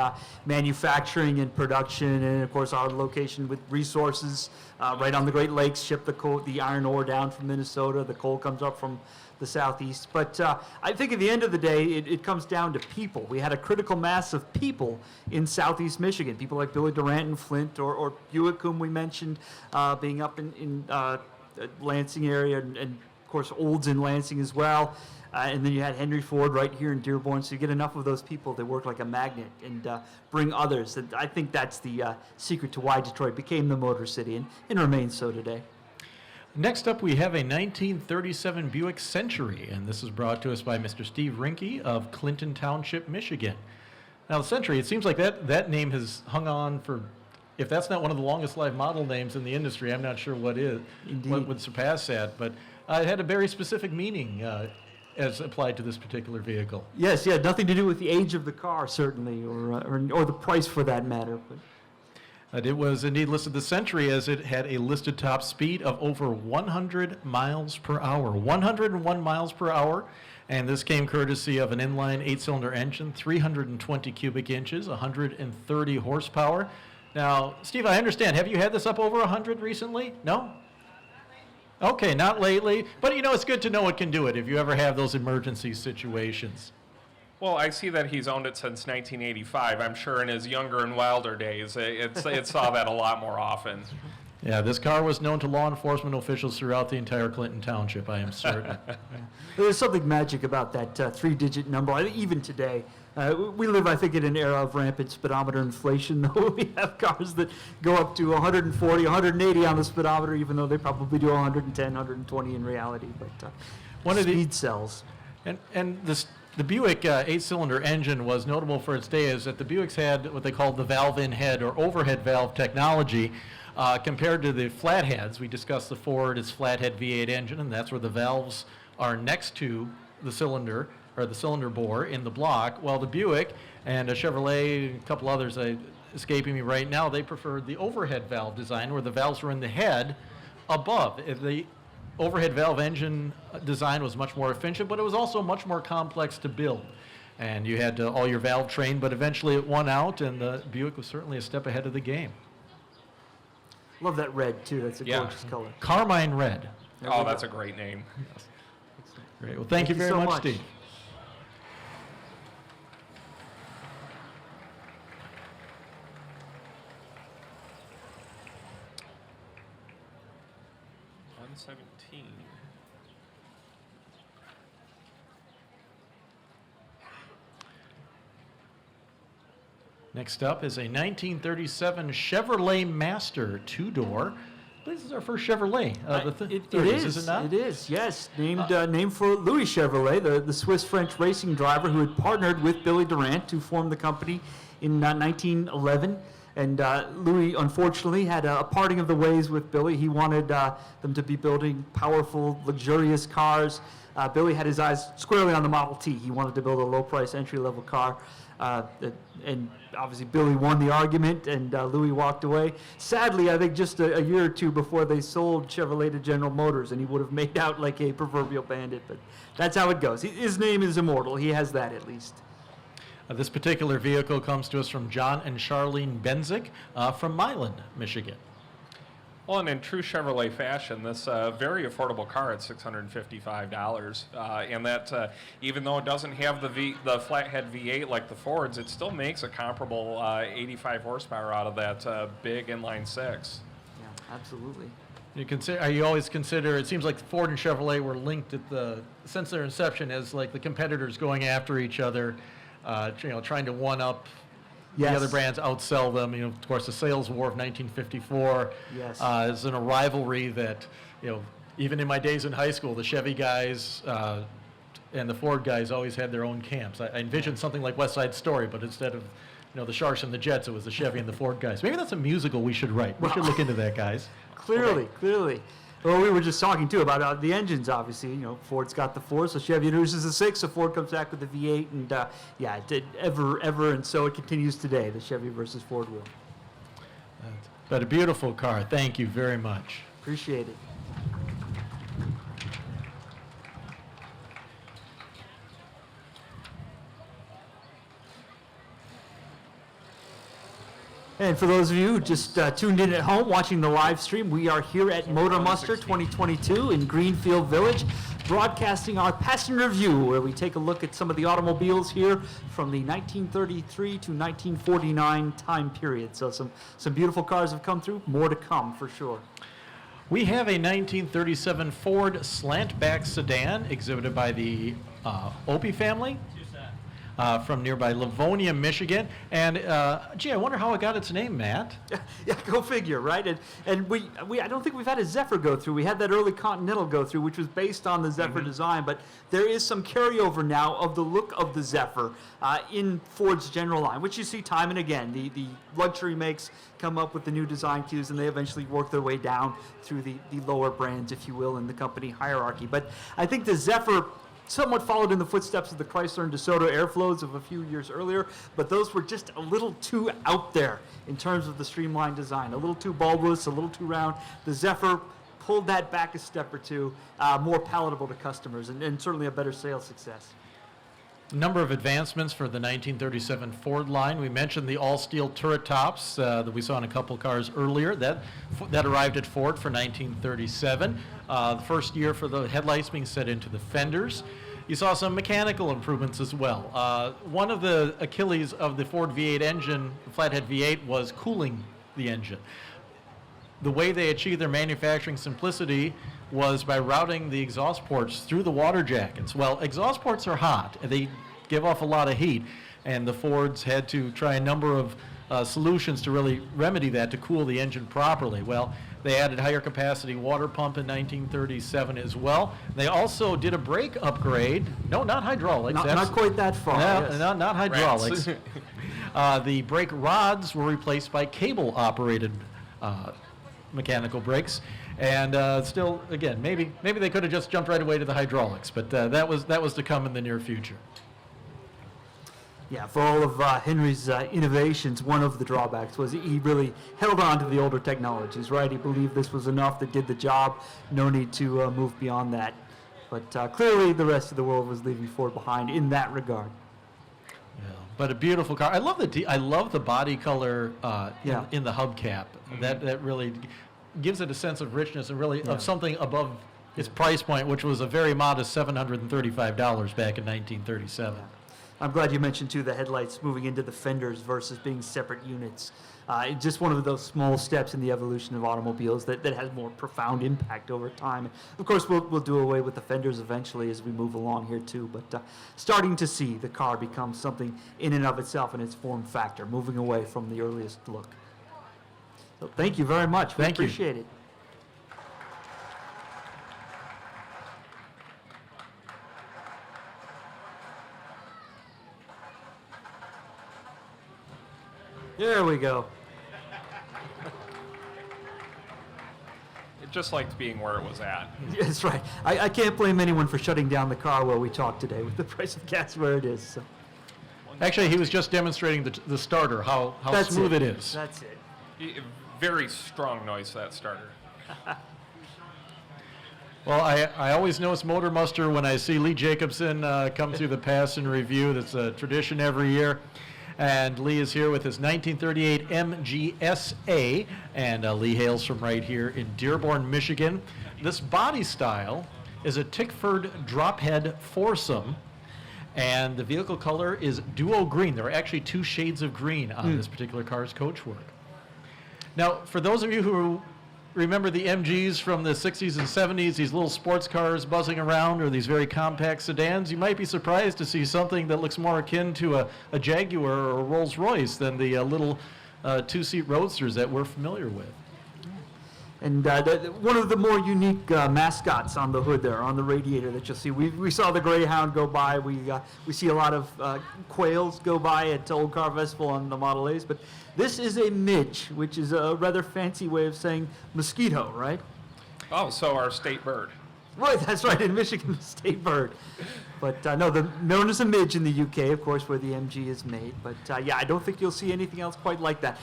manufacturing and production, and of course our location with resources right on the Great Lakes, ship the iron ore down from Minnesota, the coal comes up from the southeast. But I think at the end of the day, it comes down to people. We had a critical mass of people in southeast Michigan, people like Billy Durante and Flint, or Buick, whom we mentioned, being up in Lansing area, and of course Olds in Lansing as well. And then you had Henry Ford right here in Dearborn. So you get enough of those people that work like a magnet and bring others. And I think that's the secret to why Detroit became the Motor City and remains so today.
Next up, we have a 1937 Buick Century, and this is brought to us by Mr. Steve Rinke of Clinton Township, Michigan. Now, the Century, it seems like that name has hung on for, if that's not one of the longest live model names in the industry, I'm not sure what is.
Indeed.
What would surpass that. But it had a very specific meaning as applied to this particular vehicle.
Yes, yeah, nothing to do with the age of the car, certainly, or the price for that matter. But
It was indeed listed the Century as it had a listed top speed of over 100 miles per hour. 101 miles per hour. And this came courtesy of an inline 8-cylinder engine, 320 cubic inches, 130 horsepower. Now, Steve, I understand. Have you had this up over 100 recently? No? Okay, not lately. But, it's good to know it can do it if you ever have those emergency situations.
Well, I see that he's owned it since 1985. I'm sure in his younger and wilder days, it saw that a lot more often.
Yeah, this car was known to law enforcement officials throughout the entire Clinton Township, I am certain.
there's something magic about that 3-digit number. Even today, we live, I think, in an era of rampant speedometer inflation, though. We have cars that go up to 140, 180 on the speedometer, even though they probably do 110, 120 in reality. But
One of the-
speed sells.
And the Buick 8-cylinder engine was notable for its day, is that the Buicks had what they called the valve-in head or overhead valve technology compared to the flatheads. We discussed the Ford, its flathead V8 engine, and that's where the valves are next to the cylinder, or the cylinder bore in the block, while the Buick and a Chevrolet, a couple others escaping me right now, they preferred the overhead valve design where the valves were in the head above. The overhead valve engine design was much more efficient, but it was also much more complex to build. And you had all your valve train, but eventually it won out, and the Buick was certainly a step ahead of the game.
Love that red, too. That's a
Yeah.
gorgeous color.
Carmine red.
Oh, that's a great name.
Great. Well, thank you very
so
much,
much.
Steve.
1917.
Next up is a 1937 Chevrolet Master two-door. This is our first Chevrolet of the
It
30s,
is.
it not?
It is. Yes, named for Louis Chevrolet, the Swiss-French racing driver who had partnered with Billy Durante to form the company in 1911. And Louis, unfortunately, had a parting of the ways with Billy. He wanted them to be building powerful, luxurious cars. Billy had his eyes squarely on the Model T. He wanted to build a low-price, entry-level car. And obviously Billy won the argument, and Louis walked away. Sadly, I think just a year or two before they sold Chevrolet to General Motors, and he would have made out like a proverbial bandit. But that's how it goes. His name is immortal. He has that at least.
This particular vehicle comes to us from John and Charlene Benzik from Milan, Michigan.
Well, and in true Chevrolet fashion, this very affordable car at $655, and that even though it doesn't have the flathead V8 like the Fords, it still makes a comparable 85 horsepower out of that big inline six.
Yeah, absolutely.
You always consider, it seems like Ford and Chevrolet were linked since their inception as like the competitors going after each other, trying to one-up
Yes.
the other brands, outsell them. Of course, the sales war of 1954
Yes.
Is in a rivalry that, even in my days in high school, the Chevy guys and the Ford guys always had their own camps. I envisioned something like West Side Story, but instead of, the Sharks and the Jets, it was the Chevy and the Ford guys. Maybe that's a musical we should write. We should look into that, guys.
Clearly. Well, we were just talking too about the engines. Obviously, Ford's got the 4, so Chevy introduces the 6, so Ford comes back with the V8, and it did ever, and so it continues today. The Chevy versus Ford war.
But a beautiful car. Thank you very much.
Appreciate it. And for those of you who just tuned in at home watching the live stream, we are here at Motor Muster 2022 in Greenfield Village, broadcasting our passenger review, where we take a look at some of the automobiles here from the 1933 to 1949 time period. So some beautiful cars have come through, more to come for sure.
We have a 1937 Ford Slant-Back sedan exhibited by the Opie family. From nearby Livonia, Michigan. And, I wonder how it got its name, Matt.
Yeah, go figure, right? And we I don't think we've had a Zephyr go through. We had that early Continental go through, which was based on the Zephyr design, but there is some carryover now of the look of the Zephyr in Ford's general line, which you see time and again. The luxury makes come up with the new design cues, and they eventually work their way down through the lower brands, if you will, in the company hierarchy. But I think the Zephyr somewhat followed in the footsteps of the Chrysler and DeSoto Airflows of a few years earlier, but those were just a little too out there in terms of the streamlined design, a little too bulbous, a little too round. The Zephyr pulled that back a step or two, more palatable to customers, and certainly a better sales success.
Number of advancements for the 1937 Ford line. We mentioned the all-steel turret tops that we saw in a couple cars earlier. That arrived at Ford for 1937. The first year for the headlights being set into the fenders. You saw some mechanical improvements as well. One of the Achilles of the Ford V8 engine, flathead V8, was cooling the engine. The way they achieved their manufacturing simplicity was by routing the exhaust ports through the water jackets. Well, exhaust ports are hot, and they give off a lot of heat, and the Fords had to try a number of solutions to really remedy that, to cool the engine properly. Well, they added higher capacity water pump in 1937 as well. They also did a brake upgrade. No, not hydraulics.
Not quite that far.
No,
Yes.
not hydraulics. The brake rods were replaced by cable-operated mechanical brakes, and still, again, maybe they could have just jumped right away to the hydraulics, but that was to come in the near future.
Yeah, for all of Henry's innovations, one of the drawbacks was he really held on to the older technologies, right? He believed this was enough that did the job, no need to move beyond that. But clearly the rest of the world was leaving Ford behind in that regard.
Yeah, but a beautiful car. I love the body color
Yeah.
in the hubcap. That really gives it a sense of richness and really of something above its price point, which was a very modest $735 back in 1937.
I'm glad you mentioned, too, the headlights moving into the fenders versus being separate units. It's just one of those small steps in the evolution of automobiles that has more profound impact over time. Of course, we'll do away with the fenders eventually as we move along here, too. But starting to see the car become something in and of itself in its form factor, moving away from the earliest look. So thank you very much. We
Thank you.
appreciate it. There we go.
It just liked being where it was at.
That's right. I can't blame anyone for shutting down the car while we talk today with the price of gas where it is. So.
Actually, he was just demonstrating the starter, how
That's
smooth it is.
That's it.
Very strong noise, that starter.
Well, I always know it's Motor Muster when I see Lee Jacobson come through the pass and review. That's a tradition every year. And Lee is here with his 1938 MGSA, and Lee hails from right here in Dearborn, Michigan. This body style is a Tickford drophead foursome, and the vehicle color is duo green. There are actually two shades of green on this particular car's coachwork. Now, for those of you who remember the MGs from the 60s and 70s, these little sports cars buzzing around, or these very compact sedans, you might be surprised to see something that looks more akin to a Jaguar or a Rolls-Royce than the little two-seat roadsters that we're familiar with.
And one of the more unique mascots on the hood there, on the radiator that you'll see. We saw the Greyhound go by. We see a lot of quails go by at Old Car Festival on the Model A's. But this is a midge, which is a rather fancy way of saying mosquito, right?
Oh, so our state bird.
Right, that's right, in Michigan, the state bird. But no, known as a midge in the UK, of course, where the MG is made. But yeah, I don't think you'll see anything else quite like that.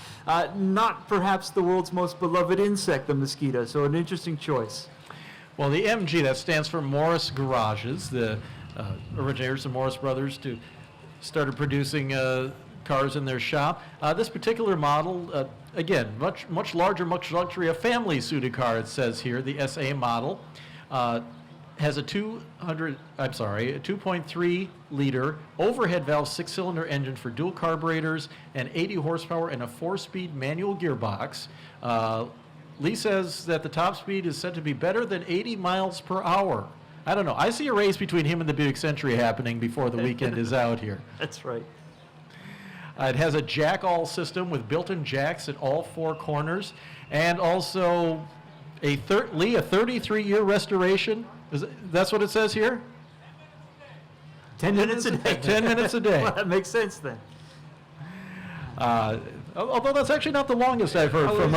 Not perhaps the world's most beloved insect, the mosquito, so an interesting choice.
Well, the MG, that stands for Morris Garages, the originators, the Morris brothers, started producing cars in their shop. This particular model, again, much larger, much luxury, a family-suited car, it says here, the SA model. Has a 2.3 liter overhead valve 6-cylinder engine for dual carburetors and 80 horsepower and a 4-speed manual gearbox. Lee says that the top speed is said to be better than 80 miles per hour. I don't know. I see a race between him and the Buick Century happening before the weekend is out here.
That's right.
It has a jack-all system with built-in jacks at all four corners, and also a 33-year restoration. That's what it says here?
10 minutes a day.
10 minutes a day.
Well, that makes sense then.
Although that's actually not the longest I've heard from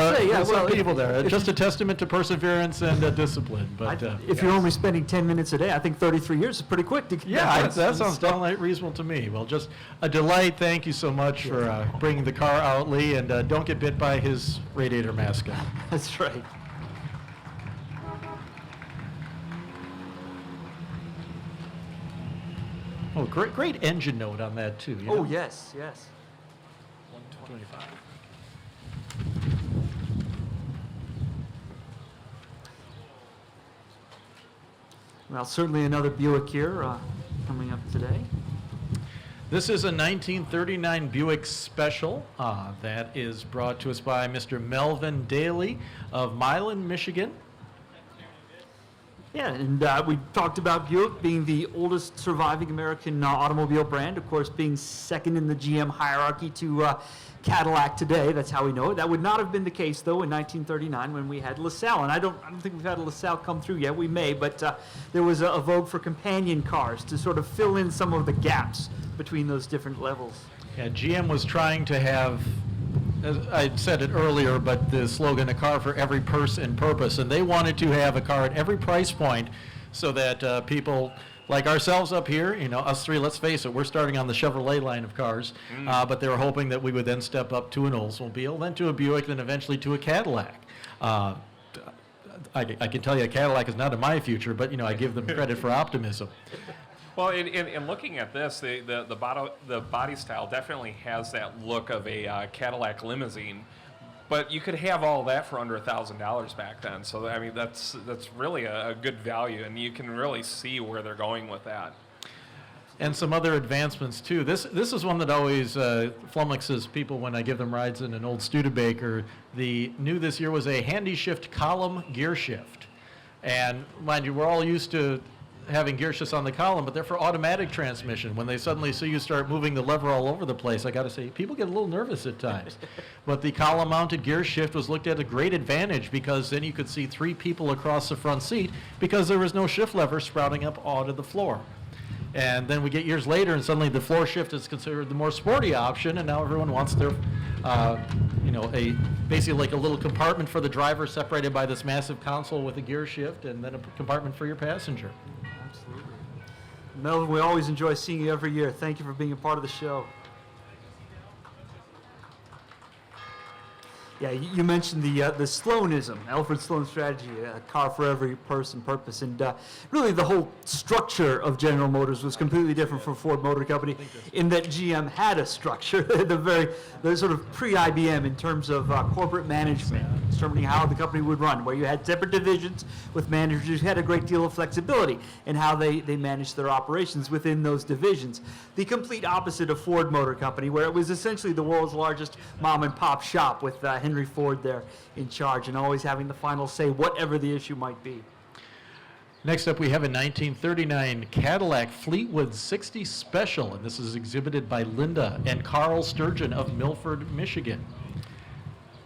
some people there. It's just a testament to perseverance and discipline. But
if you're only spending 10 minutes a day, I think 33 years is pretty quick to get
that sounds downright reasonable to me. Well, just a delight. Thank you so much for bringing the car out, Lee, and don't get bit by his radiator mascot.
That's right.
Oh, great engine note on that, too. You know?
Oh, yes, yes.
125.
Well, certainly another Buick here coming up today.
This is a 1939 Buick Special that is brought to us by Mr. Melvin Daly of Milan, Michigan.
Yeah, and we talked about Buick being the oldest surviving American automobile brand, of course, being second in the GM hierarchy to Cadillac today. That's how we know it. That would not have been the case, though, in 1939 when we had LaSalle. And I don't think we've had a LaSalle come through yet. We may, but there was a vogue for companion cars to sort of fill in some of the gaps between those different levels.
Yeah, GM was trying to have, as I said it earlier, but the slogan, a car for every purse and purpose. And they wanted to have a car at every price point so that people like ourselves up here, you know, us three, let's face it, we're starting on the Chevrolet line of cars, but they were hoping that we would then step up to an Oldsmobile, then to a Buick, then eventually to a Cadillac. I can tell you a Cadillac is not in my future, but, you know, I give them credit for optimism.
Well, in looking at this, the body style definitely has that look of a Cadillac limousine, but you could have all that for under $1,000 back then. So I mean, that's really a good value, and you can really see where they're going with that.
and some other advancements too. This is one that always flummoxes people when I give them rides in an old Studebaker. The new this year was a handy shift column gear shift. And mind you, we're all used to having gear shifts on the column, but they're for automatic transmission. When they suddenly see you start moving the lever all over the place, I got to say, people get a little nervous at times. But the column-mounted gear shift was looked at a great advantage because then you could see 3 people across the front seat because there was no shift lever sprouting up onto the floor. And then we get years later, and suddenly the floor shift is considered the more sporty option, and now everyone wants their, basically like a little compartment for the driver separated by this massive console with a gear shift, and then a compartment for your passenger.
Absolutely. Melvin, we always enjoy seeing you every year. Thank you for being a part of the show. Yeah, you mentioned the Sloanism, Alfred Sloan strategy, a car for every person, purpose, and really the whole structure of General Motors was completely different from Ford Motor Company in that GM had a structure, the sort of pre-IBM in terms of corporate management, determining how the company would run, where you had separate divisions with managers who had a great deal of flexibility in how they managed their operations within those divisions. The complete opposite of Ford Motor Company, where it was essentially the world's largest mom and pop shop with Henry Ford there in charge and always having the final say, whatever the issue might be.
Next up, we have a 1939 Cadillac Fleetwood 60 Special, and this is exhibited by Linda and Carl Sturgeon of Milford, Michigan.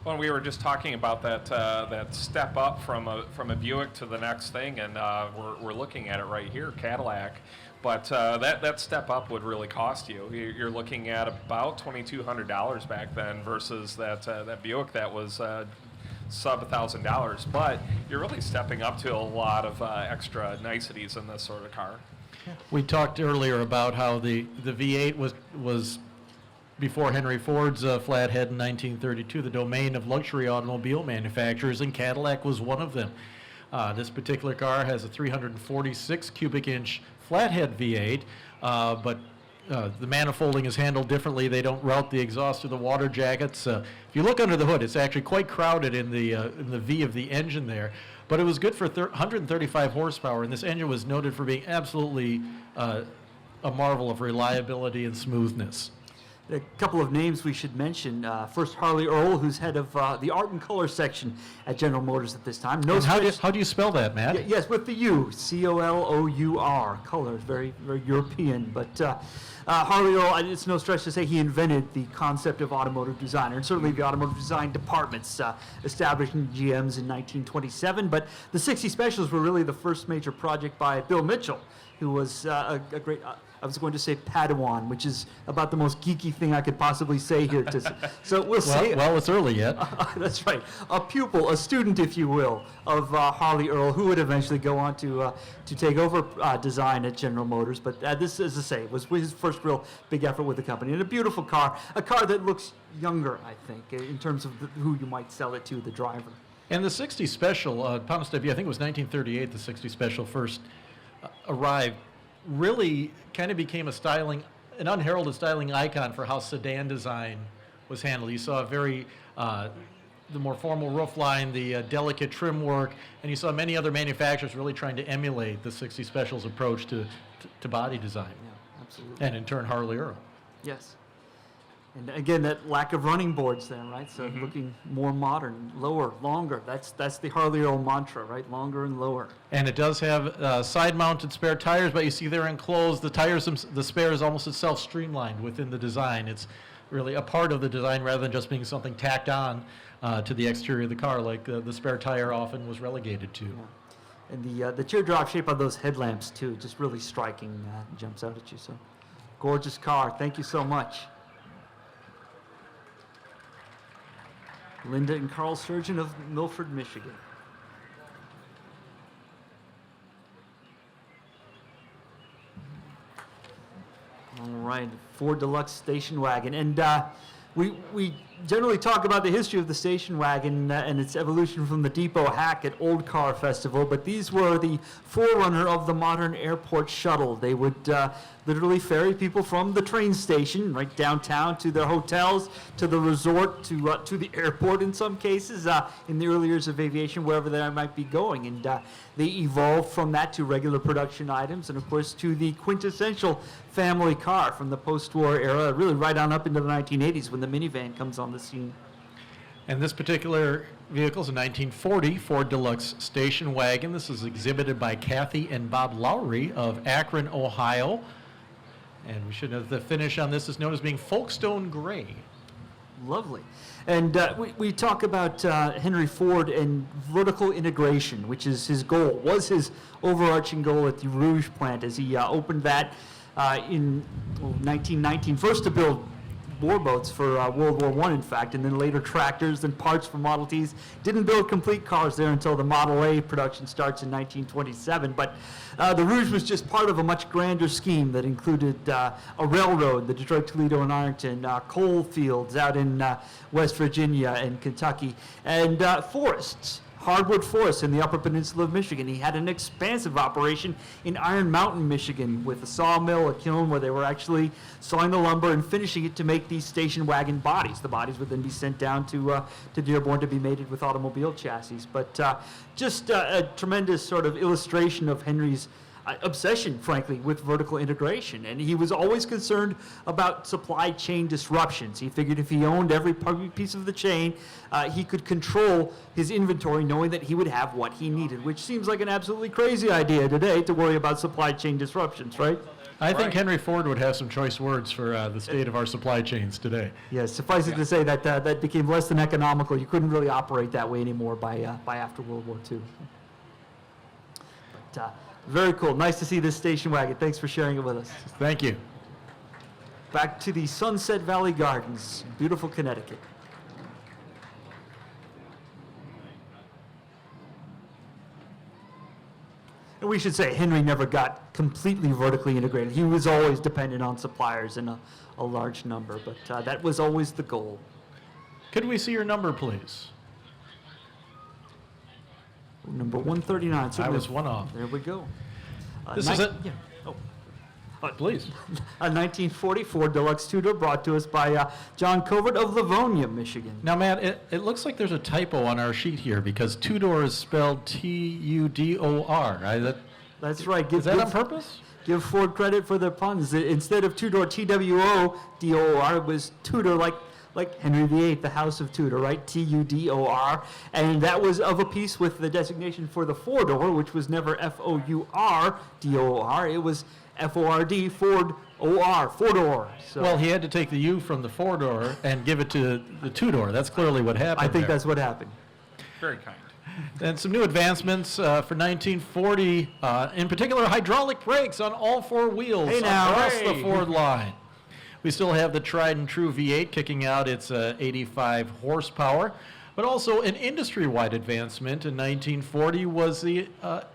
Well, we were just talking about that step up from a Buick to the next thing, and we're looking at it right here, Cadillac. But that step up would really cost you. You're looking at about $2,200 back then versus that Buick that was sub $1,000. But you're really stepping up to a lot of extra niceties in this sort of car.
We talked earlier about how the V8 was before Henry Ford's flathead in 1932, the domain of luxury automobile manufacturers, and Cadillac was one of them. This particular car has a 346 cubic inch flathead V8, but the manifolding is handled differently. They don't route the exhaust to the water jackets. If you look under the hood, it's actually quite crowded in the V of the engine there, but it was good for 135 horsepower, and this engine was noted for being absolutely a marvel of reliability and smoothness.
A couple of names we should mention. First, Harley Earl, who's head of the art and color section at General Motors at this time.
And how do you spell that, Matt?
Yes, with the U, C-O-L-O-U-R, color, very, very European. But Harley Earl, it's no stretch to say he invented the concept of automotive design, and certainly the automotive design departments established in GMs in 1927. But the 60 Specials were really the first major project by Bill Mitchell, who was a great... I was going to say Padawan, which is about the most geeky thing I could possibly say here. So we'll say...
Well, it's early yet.
That's right. A pupil, a student, if you will, of Harley Earl, who would eventually go on to take over design at General Motors. But this, as I say, was his first real big effort with the company. And a beautiful car, a car that looks younger, I think, in terms of who you might sell it to, the driver.
And the 60 Special, Ponce de Villa, I think it was 1938, the 60 Special first arrived, really kind of became an unheralded styling icon for how sedan design was handled. You saw the more formal roofline, the delicate trim work, and you saw many other manufacturers really trying to emulate the 60 Special's approach to body design.
Yeah, absolutely.
And in turn, Harley Earl.
Yes. And again, that lack of running boards there, right? So looking more modern, lower, longer. That's the Harley Earl mantra, right? Longer and lower. And
it does have side-mounted spare tires, but you see they're enclosed. The tires, the spare is almost itself streamlined within the design. It's really a part of the design rather than just being something tacked on to the exterior of the car, like the spare tire often was relegated to.
Yeah. And the teardrop shape of those headlamps too, just really striking, jumps out at you. So, gorgeous car. Thank you so much. Linda and Carl Sturgeon of Milford, Michigan. All right, Ford Deluxe station wagon. And we generally talk about the history of the station wagon and its evolution from the depot hack at Old Car Festival, but these were the forerunner of the modern airport shuttle. They would literally ferry people from the train station right downtown to their hotels, to the resort, to the airport in some cases, in the early years of aviation, wherever they might be going. And they evolved from that to regular production items and, of course, to the quintessential family car from the post-war era, really right on up into the 1980s when the minivan comes on the scene.
And this particular vehicle is a 1940 Ford Deluxe station wagon. This is exhibited by Kathy and Bob Lowry of Akron, Ohio. And we should know the finish on this is known as being Folkestone Gray.
Lovely. And we talk about Henry Ford and vertical integration, which is his goal, was his overarching goal at the Rouge plant as he opened that in 1919, first to build warboats for World War I, in fact, and then later tractors and parts for Model Ts. Didn't build complete cars there until the Model A production starts in 1927, but the Rouge was just part of a much grander scheme that included a railroad, the Detroit, Toledo, and Arlington, coal fields out in West Virginia and Kentucky, and forests. Hardwood forests in the Upper Peninsula of Michigan. He had an expansive operation in Iron Mountain, Michigan, with a sawmill, a kiln where they were actually sawing the lumber and finishing it to make these station wagon bodies. The bodies would then be sent down to Dearborn to be mated with automobile chassis. But just a tremendous sort of illustration of Henry's obsession, frankly, with vertical integration. And he was always concerned about supply chain disruptions. He figured if he owned every piece of the chain, he could control his inventory knowing that he would have what he needed, which seems like an absolutely crazy idea today to worry about supply chain disruptions, right?
I think Henry Ford would have some choice words for the state of our supply chains today.
Yes, suffice it to say that that became less than economical. You couldn't really operate that way anymore by after World War II. But, very cool. Nice to see this station wagon. Thanks for sharing it with us.
Thank you.
Back to the Sunset Valley Gardens, beautiful Connecticut. And we should say Henry never got completely vertically integrated. He was always dependent on suppliers in a large number, but that was always the goal.
Could we see your number, please?
Number 139.
I was one off.
There we go.
This is it?
Yeah. Oh.
Please.
A 1940 Ford Deluxe Tudor brought to us by John Covert of Livonia, Michigan.
Now, Matt, it looks like there's a typo on our sheet here because Tudor is spelled Tudor.
That's right.
Is that on purpose?
Give Ford credit for their puns. Instead of Tudor, T-W-O-D-O-R, it was Tudor, like Henry VIII, the House of Tudor, right? T-U-D-O-R. And that was of a piece with the designation for the four-door, which was never F-O-U-R-D-O-R. It was F-O-R-D, Ford O-R, four-door. So
Well, he had to take the U from the four-door and give it to the two-door. That's clearly what happened
I think
there.
that's what happened.
Very kind.
And some new advancements for 1940, in particular hydraulic brakes on all four wheels
Hey now,
across
hey.
the Ford line. We still have the tried and true V8 kicking out its 85 horsepower, but also an industry-wide advancement in 1940 was the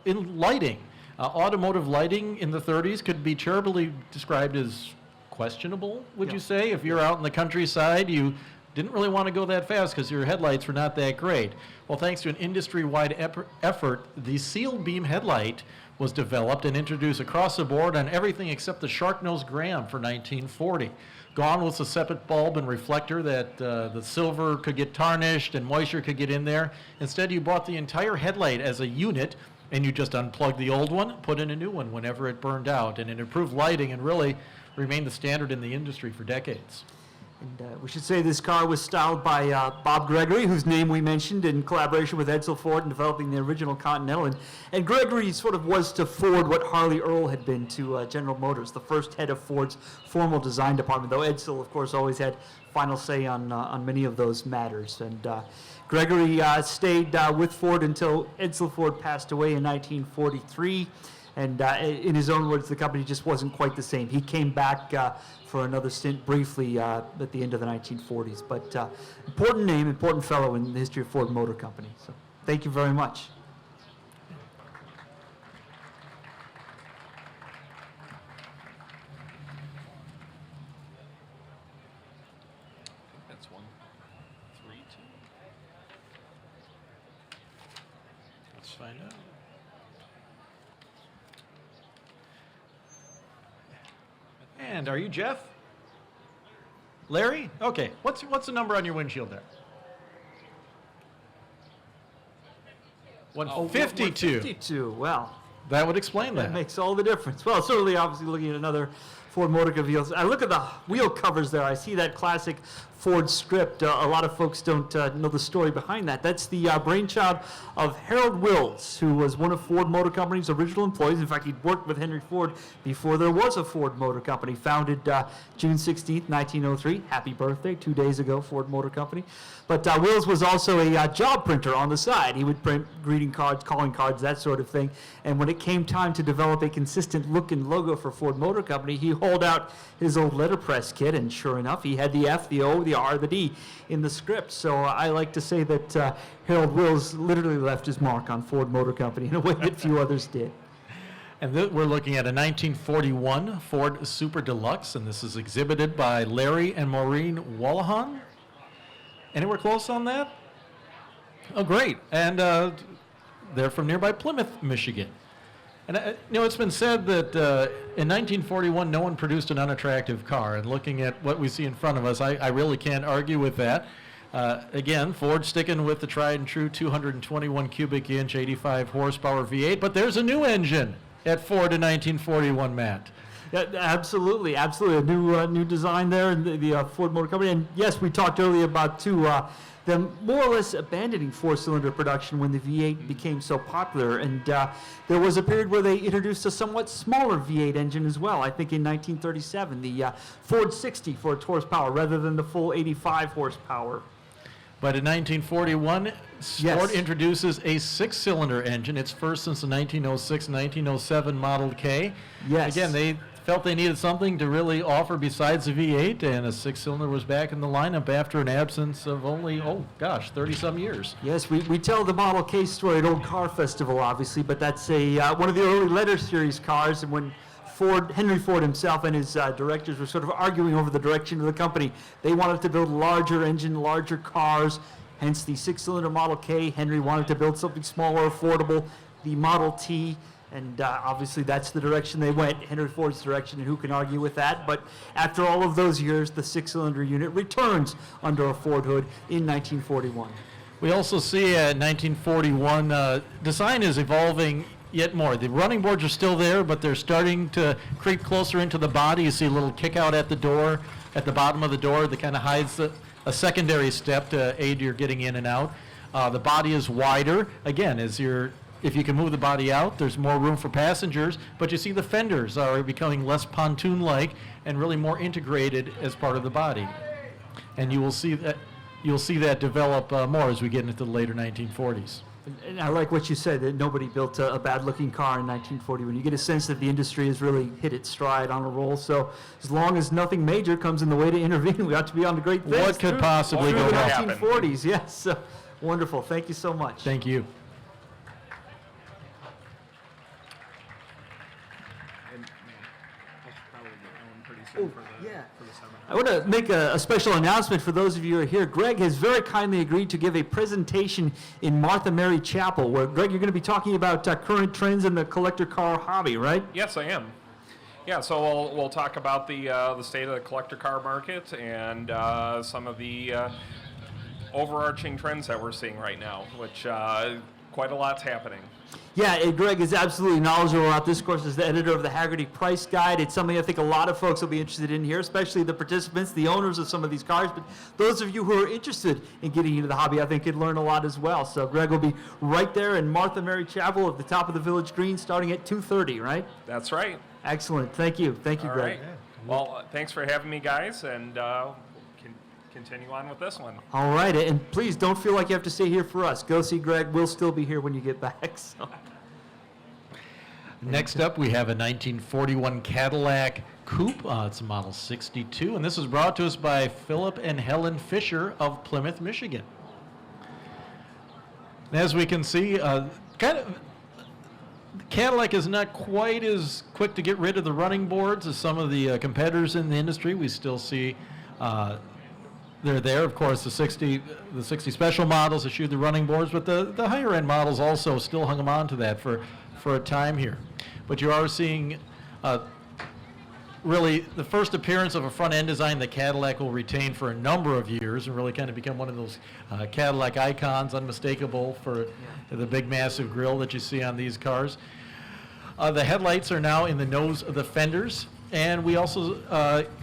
in lighting. Automotive lighting in the 30s could be charitably described as questionable, would you say? If you're out in the countryside, you didn't really want to go that fast because your headlights were not that great. Well, thanks to an industry-wide effort, the sealed beam headlight was developed and introduced across the board on everything except the shark-nosed Graham for 1940. Gone was the separate bulb and reflector that the silver could get tarnished and moisture could get in there. Instead, you bought the entire headlight as a unit, and you just unplugged the old one, put in a new one whenever it burned out, and it improved lighting and really remained the standard in the industry for decades.
And we should say this car was styled by Bob Gregory, whose name we mentioned, in collaboration with Edsel Ford in developing the original Continental. And Gregory sort of was to Ford what Harley Earl had been to General Motors, the first head of Ford's formal design department, though Edsel, of course, always had final say on many of those matters. And Gregory stayed with Ford until Edsel Ford passed away in 1943. And in his own words, the company just wasn't quite the same. He came back for another stint briefly at the end of the 1940s. But important name, important fellow in the history of Ford Motor Company. So thank you very much.
That's 132.
Let's find out. And are you Jeff? Larry? Okay. What's the number on your windshield there? 152.
52, well.
That would explain
That
that.
makes all the difference. Well, certainly, obviously, looking at another Ford Motor Company wheels. I look at the wheel covers there. I see that classic Ford script. A lot of folks don't know the story behind that. That's the brainchild of Harold Wills, who was one of Ford Motor Company's original employees. In fact, he'd worked with Henry Ford before there was a Ford Motor Company. Founded June 16th, 1903. Happy birthday, 2 days ago, Ford Motor Company. But Wills was also a job printer on the side. He would print greeting cards, calling cards, that sort of thing. And when it came time to develop a consistent look and logo for Ford Motor Company, he hauled out his old letterpress kit, and sure enough, he had the F, the O, the R, the D in the script. So I like to say that Harold Wills literally left his mark on Ford Motor Company in a way that few others did.
And we're looking at a 1941 Ford Super Deluxe, and this is exhibited by Larry and Maureen Wallahan. Anywhere close on that? Oh, great. And they're from nearby Plymouth, Michigan. And it's been said that in 1941, no one produced an unattractive car. And looking at what we see in front of us, I really can't argue with that. Again, Ford sticking with the tried and true 221 cubic inch, 85 horsepower V8. But there's a new engine at Ford in 1941, Matt.
Yeah, absolutely. A new design there in the Ford Motor Company. And yes, we talked earlier about them more or less abandoning four-cylinder production when the V8 became so popular. And there was a period where they introduced a somewhat smaller V8 engine as well. I think in 1937, the Ford 60 for its horsepower rather than the full 85 horsepower.
But in 1941,
Yes.
Ford introduces a six-cylinder engine. It's first since the 1906-1907 Model K.
Yes.
Again, they felt they needed something to really offer besides the V8, and a six-cylinder was back in the lineup after an absence of only, 30-some years.
Yes, we tell the Model K story at Old Car Festival, obviously, but that's one of the early letter series cars, and when Henry Ford himself and his directors were sort of arguing over the direction of the company, they wanted to build larger engine, larger cars, hence the six-cylinder Model K. Henry wanted to build something smaller, affordable, the Model T. And obviously that's the direction they went, Henry Ford's direction, and who can argue with that? But after all of those years, the six-cylinder unit returns under a Ford hood in 1941.
We also see 1941, design is evolving yet more. The running boards are still there, but they're starting to creep closer into the body. You see a little kick out at the door, at the bottom of the door that kind of hides a secondary step to aid your getting in and out. The body is wider. Again, if you can move the body out, there's more room for passengers, but you see the fenders are becoming less pontoon-like and really more integrated as part of the body. And you'll see that develop more as we get into the later 1940s.
And I like what you said, that nobody built a bad-looking car in 1941. You get a sense that the industry has really hit its stride on a roll. So as long as nothing major comes in the way to intervene, we ought to be on the great things.
What could possibly
through
go
the
wrong?
1940s, yes. Wonderful. Thank you so much.
Thank you.
I want to make a special announcement for those of you who are here. Greg has very kindly agreed to give a presentation in Martha Mary Chapel, where, Greg, you're going to be talking about current trends in the collector car hobby, right?
Yes, I am. Yeah, so we'll talk about the state of the collector car market and some of the overarching trends that we're seeing right now, which quite a lot's happening.
Yeah, and Greg is absolutely knowledgeable about this. Of course, as the editor of the Hagerty Price Guide, it's something I think a lot of folks will be interested in here, especially the participants, the owners of some of these cars. But those of you who are interested in getting into the hobby, I think could learn a lot as well. So Greg will be right there in Martha Mary Chapel at the top of the Village Green, starting at 2:30, right?
That's right.
Excellent. Thank you. Thank you,
All
Greg.
right. Well, thanks for having me, guys, and continue on with this one.
All right, and please don't feel like you have to stay here for us. Go see Greg. We'll still be here when you get back. So.
Next up, we have a 1941 Cadillac Coupe. It's a Model 62, and this is brought to us by Philip and Helen Fisher of Plymouth, Michigan. And as we can see, Cadillac is not quite as quick to get rid of the running boards as some of the competitors in the industry. We still see they're there. Of course, the 60 Special models eschewed the running boards, but the higher end models also still hung them on to that for a time here. But you are seeing really the first appearance of a front end design that Cadillac will retain for a number of years and really kind of become one of those Cadillac icons, unmistakable for the big massive grille that you see on these cars. The headlights are now in the nose of the fenders, And we also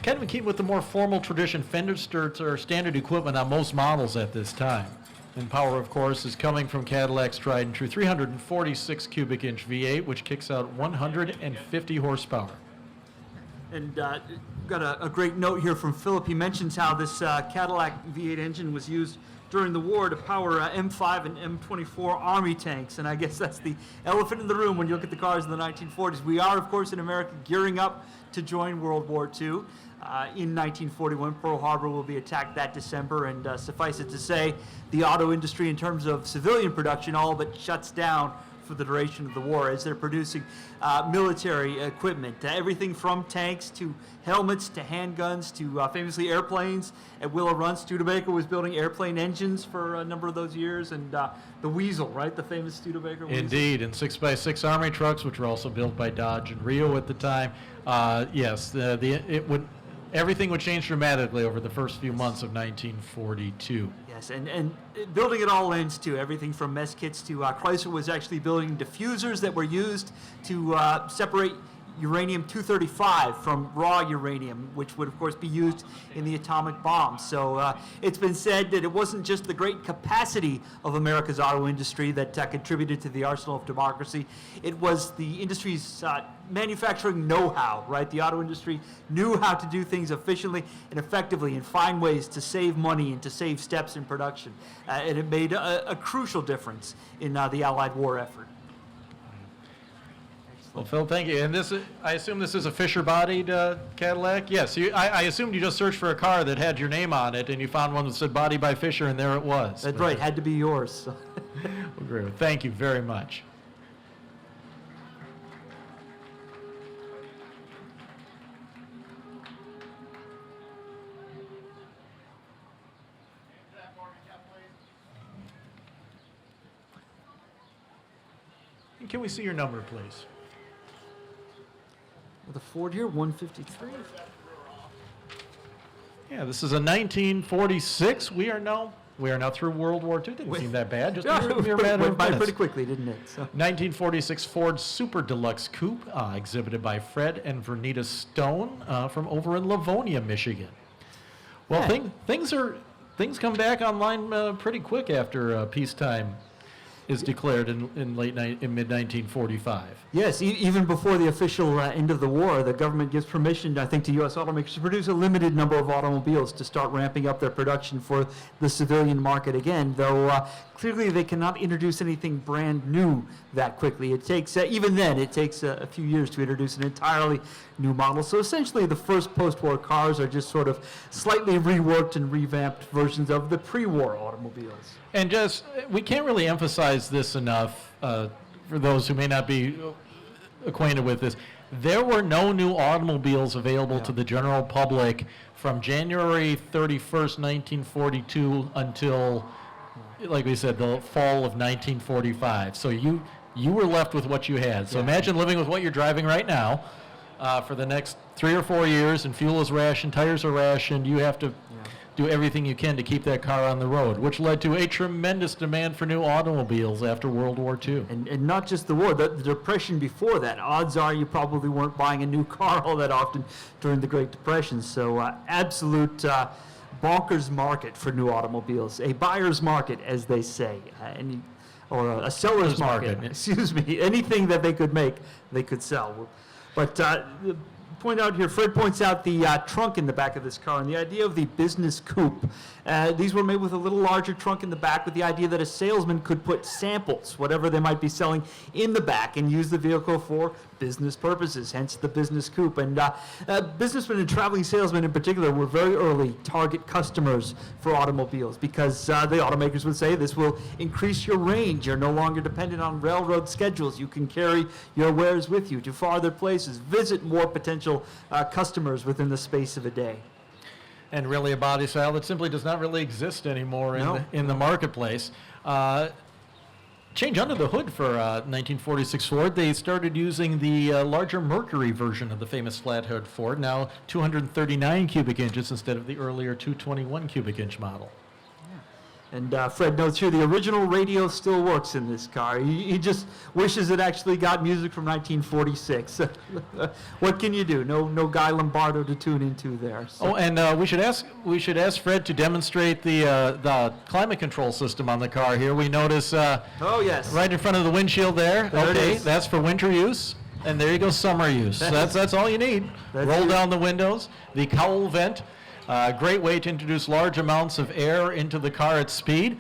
kind of keep with the more formal tradition. Fender skirts are standard equipment on most models at this time. And power, of course, is coming from Cadillac's tried and true 346 cubic inch V8, which kicks out 150 horsepower.
And got a great note here from Philip. He mentions how this Cadillac V8 engine was used during the war to power M5 and M24 Army tanks. And I guess that's the elephant in the room when you look at the cars in the 1940s. We are, of course, in America gearing up to join World War II. In 1941, Pearl Harbor will be attacked that December, and suffice it to say, the auto industry in terms of civilian production all but shuts down for the duration of the war as they're producing military equipment. Everything from tanks to helmets to handguns to famously airplanes. At Willow Run, Studebaker was building airplane engines for a number of those years, and the Weasel, right? The famous Studebaker Weasel.
Indeed, and 6x6 Army trucks, which were also built by Dodge and Rio at the time. Yes, everything would change dramatically over the first few months of 1942.
Yes, and building it all ends too. Everything from mess kits to Chrysler was actually building diffusers that were used to separate uranium-235 from raw uranium, which would of course be used in the atomic bomb. So it's been said that it wasn't just the great capacity of America's auto industry that contributed to the arsenal of democracy. It was the industry's manufacturing know-how, right? The auto industry knew how to do things efficiently and effectively and find ways to save money and to save steps in production. And it made a crucial difference in the Allied war effort.
Well, Phil, thank you. And I assume this is a Fisher-bodied Cadillac? Yes. I assumed you just searched for a car that had your name on it, and you found one that said "Body by Fisher," and there it was.
That's right. Had to be yours. So.
Great. Thank you very much. And can we see your number, please?
The Ford here, 153.
Yeah, this is a 1946. We are now through World War II. Didn't seem that bad. Just a mere matter
went
of
by
minutes.
pretty quickly, didn't it? So.
1946 Ford Super Deluxe Coupe, exhibited by Fred and Vernita Stone from over in Livonia, Michigan. Well,
Yeah.
things come back online pretty quick after peacetime is declared in mid-1945.
Yes, even before the official end of the war, the government gives permission, I think, to U.S. automakers to produce a limited number of automobiles to start ramping up their production for the civilian market again, though clearly they cannot introduce anything brand new that quickly. It takes, even then, it takes a few years to introduce an entirely new model. So essentially the first post-war cars are just sort of slightly reworked and revamped versions of the pre-war automobiles.
And just, we can't really emphasize this enough for those who may not be acquainted with this. There were no new automobiles available to the general public from January 31st, 1942 until, like we said, the fall of 1945. So you were left with what you had. So imagine living with what you're driving right now for the next 3 or 4 years, and fuel is rationed, tires are rationed. You have to do everything you can to keep that car on the road, which led to a tremendous demand for new automobiles after World War II.
And not just the war, the Depression before that. Odds are you probably weren't buying a new car all that often during the Great Depression. So absolute bonkers market for new automobiles. A buyer's market, as they say, or a seller's market. Excuse me. Anything that they could make, they could sell. But point out here, Fred points out the trunk in the back of this car and the idea of the business coupe. These were made with a little larger trunk in the back with the idea that a salesman could put samples, whatever they might be selling, in the back and use the vehicle for business purposes, hence the business coupe. And businessmen and traveling salesmen in particular were very early target customers for automobiles because the automakers would say this will increase your range. You're no longer dependent on railroad schedules. You can carry your wares with you to farther places, visit more potential customers within the space of a day.
And really a body style that simply does not really exist anymore in the marketplace. Change under the hood for 1946 Ford. They started using the larger Mercury version of the famous flat hood Ford, now 239 cubic inches instead of the earlier 221 cubic inch model.
And Fred notes here, the original radio still works in this car. He just wishes it actually got music from 1946. What can you do? No Guy Lombardo to tune into there. So.
Oh, and we should ask Fred to demonstrate the climate control system on the car here. We notice
Oh, yes.
right in front of the windshield there.
There it
Okay,
is.
that's for winter use. And there you go, summer use. That's all you need.
That's
Roll
it.
down the windows. The cowl vent, great way to introduce large amounts of air into the car at speed.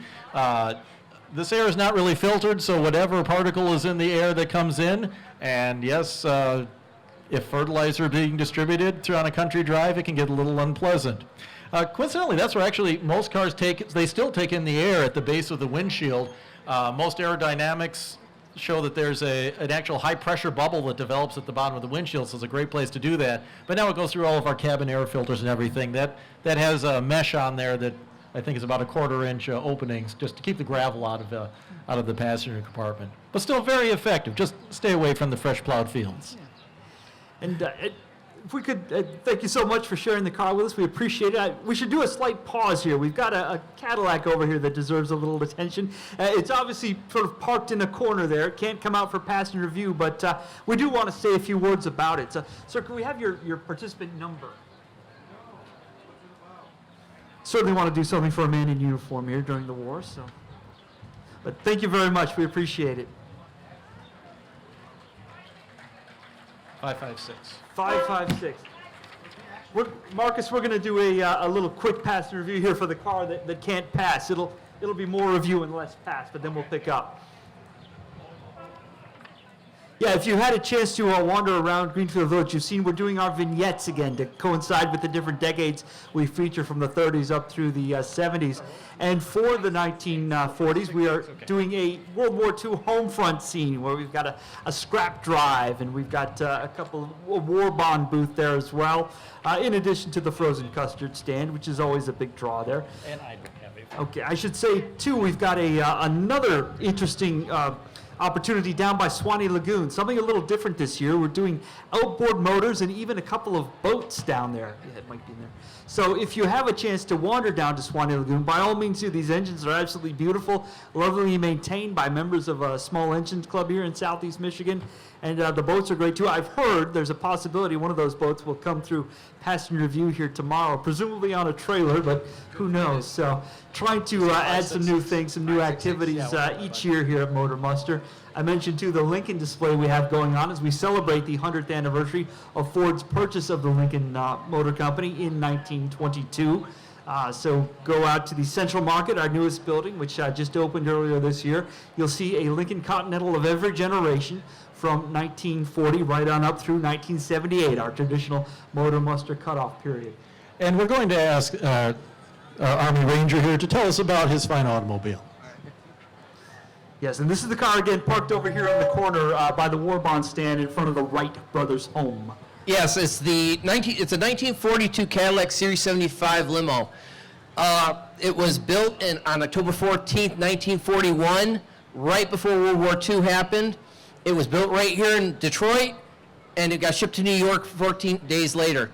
This air is not really filtered, so whatever particle is in the air that comes in, and yes, if fertilizer being distributed through on a country drive, it can get a little unpleasant. Coincidentally, that's where actually most cars they still take in the air at the base of the windshield. Most aerodynamics show that there's an actual high pressure bubble that develops at the bottom of the windshield, so it's a great place to do that. But now it goes through all of our cabin air filters and everything. That has a mesh on there that I think is about a 1/4 inch openings just to keep the gravel out of the passenger compartment. But still very effective. Just stay away from the fresh plowed fields.
And if we could, thank you so much for sharing the car with us. We appreciate it. We should do a slight pause here. We've got a Cadillac over here that deserves a little attention. It's obviously sort of parked in a corner there. It can't come out for passenger view, but we do want to say a few words about it. Sir, can we have your participant number? Certainly want to do something for a man in uniform here during the war. So, but thank you very much. We appreciate it.
556.
556. Marcus, we're going to do a little quick passenger review here for the car that can't pass. It'll be more review and less pass, but then we'll pick up. Yeah, if you had a chance to wander around Greenfield Village, you've seen we're doing our vignettes again to coincide with the different decades we feature from the 30s up through the 70s. And for the 1940s, we are doing a World War II home front scene where we've got a scrap drive and we've got a couple of war bond booth there as well, in addition to the frozen custard stand, which is always a big draw there.
And I don't have it.
Okay, I should say, too, we've got another interesting opportunity down by Swanee Lagoon. Something a little different this year. We're doing outboard motors and even a couple of boats down there. Yeah, it might be in there. So if you have a chance to wander down to Swanee Lagoon, by all means do. These engines are absolutely beautiful, lovely maintained by members of a small engines club here in Southeast Michigan. And the boats are great too. I've heard there's a possibility one of those boats will come through passenger view here tomorrow, presumably on a trailer, but who knows. So trying to add some new things, some new activities each year here at Motor Muster. I mentioned too the Lincoln display we have going on as we celebrate the 100th anniversary of Ford's purchase of the Lincoln Motor Company in 1922. So go out to the Central Market, our newest building, which just opened earlier this year. You'll see a Lincoln Continental of every generation from 1940 right on up through 1978, our traditional Motor Muster cutoff period.
And we're going to ask our Army Ranger here to tell us about his fine automobile.
Yes, and this is the car again parked over here in the corner by the war bond stand in front of the Wright brothers' home.
Yes, it's a 1942 Cadillac Series 75 Limo. It was built on October 14th, 1941, right before World War II happened. It was built right here in Detroit, and it got shipped to New York 14 days later.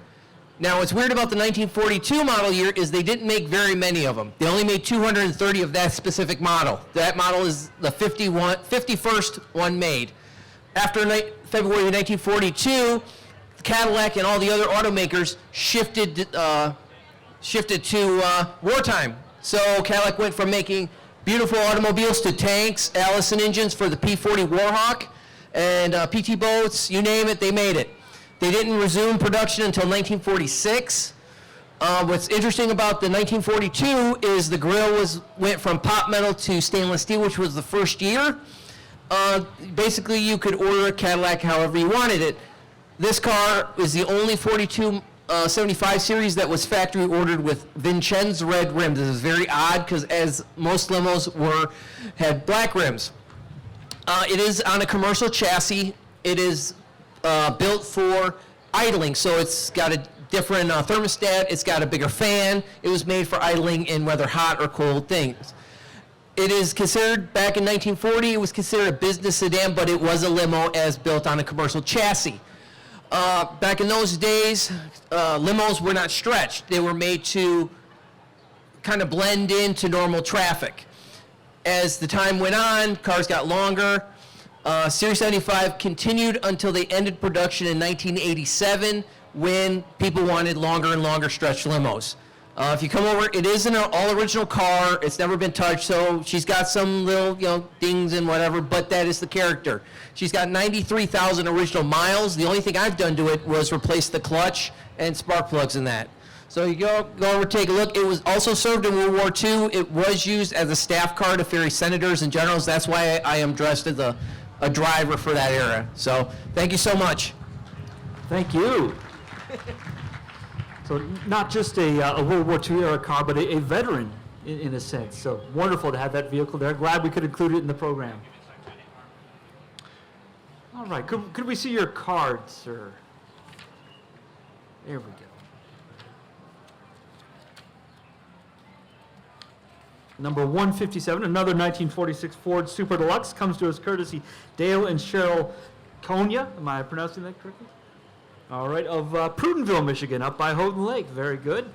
Now, what's weird about the 1942 model year is they didn't make very many of them. They only made 230 of that specific model. That model is the 51st one made. After February of 1942, Cadillac and all the other automakers shifted to wartime. So Cadillac went from making beautiful automobiles to tanks, Allison engines for the P-40 Warhawk, and PT boats, you name it, they made it. They didn't resume production until 1946. What's interesting about the 1942 is the grill went from pot metal to stainless steel, which was the first year. Basically, you could order a Cadillac however you wanted it. This car is the only 42 75 series that was factory ordered with Vincennes red rims. This is very odd because as most limos had black rims. It is on a commercial chassis. It is built for idling, so it's got a different thermostat. It's got a bigger fan. It was made for idling in whether hot or cold things. It is considered, back in 1940, it was considered a business sedan, but it was a limo as built on a commercial chassis. Back in those days, limos were not stretched. They were made to kind of blend into normal traffic. As the time went on, cars got longer. Series 75 continued until they ended production in 1987 when people wanted longer and longer stretch limos. If you come over, it is an all-original car. It's never been touched, so she's got some little, dings and whatever, but that is the character. She's got 93,000 original miles. The only thing I've done to it was replace the clutch and spark plugs in that. So you go over, take a look. It was also served in World War II. It was used as a staff car to ferry senators and generals. That's why I am dressed as a driver for that era. So thank you so much.
Thank you. So not just a World War II era car, but a veteran in a sense. So wonderful to have that vehicle there. Glad we could include it in the program. All right, could we see your card, sir? There we go. Number 157, another 1946 Ford Super Deluxe, comes to us courtesy Dale and Cheryl Konya. Am I pronouncing that correctly? All right, of Prudenville, Michigan, up by Houghton Lake. Very good.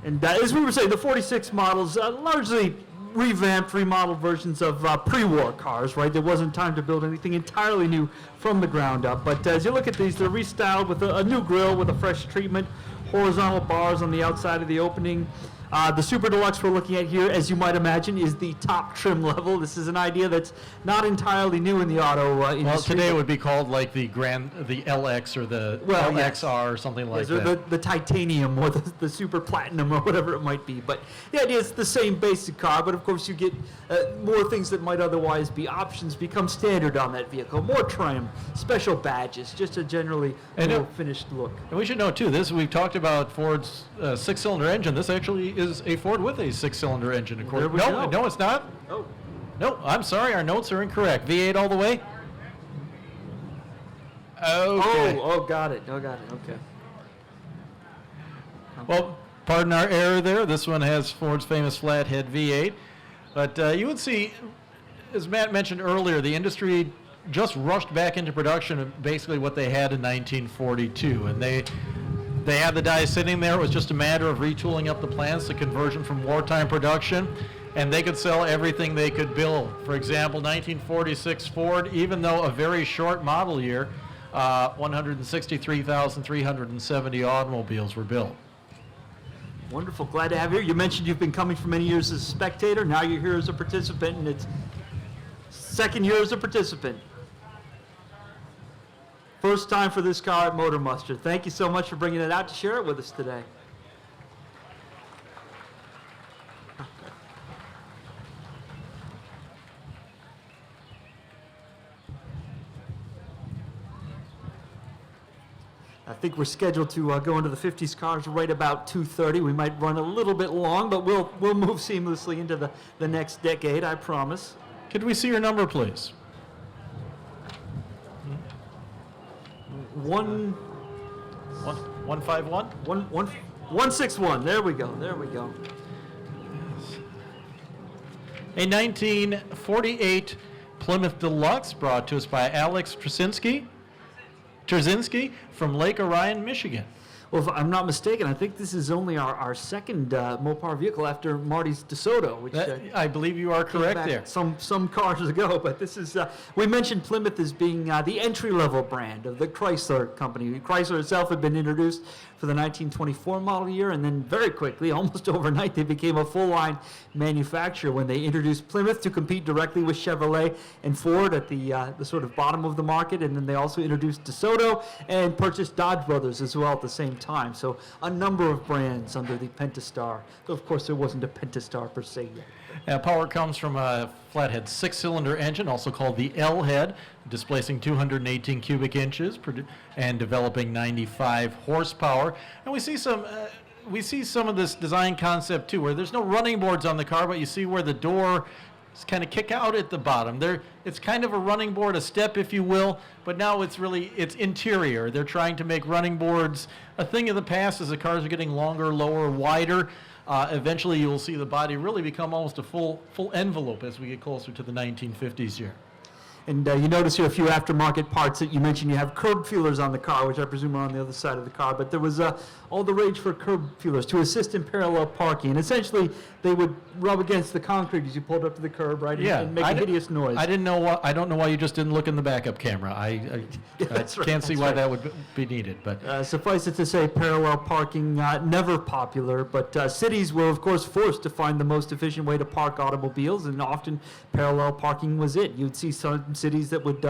And as we were saying, the 46 models, largely revamped, remodeled versions of pre-war cars, right? There wasn't time to build anything entirely new from the ground up. But as you look at these, they're restyled with a new grille with a fresh treatment, horizontal bars on the outside of the opening. The Super Deluxe we're looking at here, as you might imagine, is the top trim level. This is an idea that's not entirely new in the auto industry.
Well, today it would be called like the LX or the LXR or something like
or
that.
the titanium or the super platinum or whatever it might be. But the idea is the same basic car, but of course you get more things that might otherwise be options become standard on that vehicle. More trim, special badges, just a generally more finished look.
And we should know too, we've talked about Ford's six-cylinder engine. This actually is a Ford with a six-cylinder engine.
There we go.
No, it's not.
Oh.
No, I'm sorry, our notes are incorrect. V8 all the way? Okay.
Oh, got it. Okay.
Well, pardon our error there. This one has Ford's famous flathead V8. But you would see, as Matt mentioned earlier, the industry just rushed back into production of basically what they had in 1942. And they had the dies sitting there. It was just a matter of retooling up the plants, the conversion from wartime production, and they could sell everything they could build. For example, 1946 Ford, even though a very short model year, 163,370 automobiles were built.
Wonderful. Glad to have you here. You mentioned you've been coming for many years as a spectator. Now you're here as a participant, and it's second year as a participant. First time for this car at Motor Muster. Thank you so much for bringing it out to share it with us today. I think we're scheduled to go into the 50s cars right about 2:30. We might run a little bit long, but we'll move seamlessly into the next decade, I promise.
Could we see your number, please? 151?
161. There we go.
A 1948 Plymouth Deluxe brought to us by Alex Trzynski from Lake Orion, Michigan.
Well, if I'm not mistaken, I think this is only our second Mopar vehicle after Marty's DeSoto, which
I believe you are correct there.
Some cars ago, but this is, we mentioned Plymouth as being the entry-level brand of the Chrysler company. Chrysler itself had been introduced for the 1924 model year, and then very quickly, almost overnight, they became a full-line manufacturer when they introduced Plymouth to compete directly with Chevrolet and Ford at the sort of bottom of the market, and then they also introduced DeSoto and purchased Dodge Brothers as well at the same time. So a number of brands under the Pentastar. Though of course there wasn't a Pentastar per se yet.
Power comes from a flathead six-cylinder engine, also called the L-head, displacing 218 cubic inches and developing 95 horsepower. And we see some of this design concept too, where there's no running boards on the car, but you see where the door kind of kick out at the bottom. It's kind of a running board, a step, if you will, but now it's interior. They're trying to make running boards a thing of the past as the cars are getting longer, lower, wider. Eventually you'll see the body really become almost a full envelope as we get closer to the 1950s here.
And you notice here a few aftermarket parts that you mentioned. You have curb feelers on the car, which I presume are on the other side of the car. But there was all the rage for curb feelers to assist in parallel parking. And essentially, they would rub against the concrete as you pulled up to the curb, right? And make a hideous noise.
I don't know why you just didn't look in the backup camera. I
That's right,
can't see
that's
why
right.
that would be needed. But
Suffice it to say, parallel parking, never popular, but cities were, of course, forced to find the most efficient way to park automobiles, and often parallel parking was it. You'd see some cities that would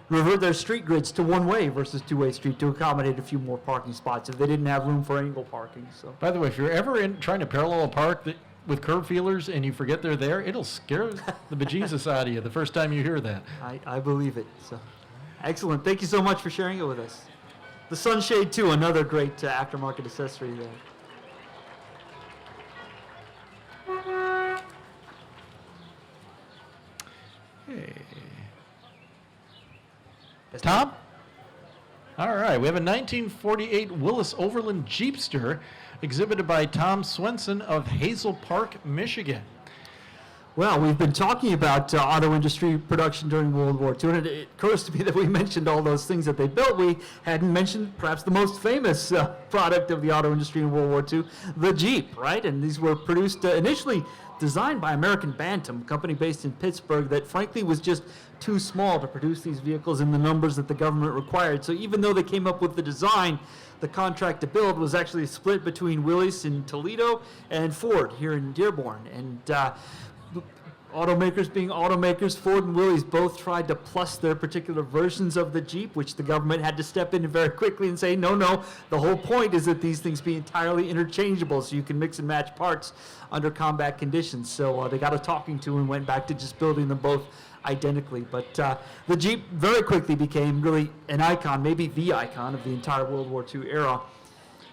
revert their street grids to one-way versus two-way street to accommodate a few more parking spots if they didn't have room for angle parking. So,
by the way, if you're ever trying to parallel park with curb feelers and you forget they're there, it'll scare the bejesus out of you the first time you hear that.
I believe it. So, excellent. Thank you so much for sharing it with us. The sunshade, too, another great aftermarket accessory there.
Hey. Tom? All right, we have a 1948 Willis Overland Jeepster exhibited by Tom Swenson of Hazel Park, Michigan.
Well, we've been talking about auto industry production during World War II, and it occurs to me that we mentioned all those things that they built. We hadn't mentioned perhaps the most famous product of the auto industry in World War II, the Jeep, right? And these were produced initially designed by American Bantam, a company based in Pittsburgh that frankly was just too small to produce these vehicles in the numbers that the government required. So even though they came up with the design, the contract to build was actually split between Willys in Toledo and Ford here in Dearborn. And automakers being automakers, Ford and Willys both tried to plus their particular versions of the Jeep, which the government had to step in very quickly and say, no, the whole point is that these things be entirely interchangeable so you can mix and match parts under combat conditions. So they got a talking to and went back to just building them both identically. But the Jeep very quickly became really an icon, maybe the icon of the entire World War II era.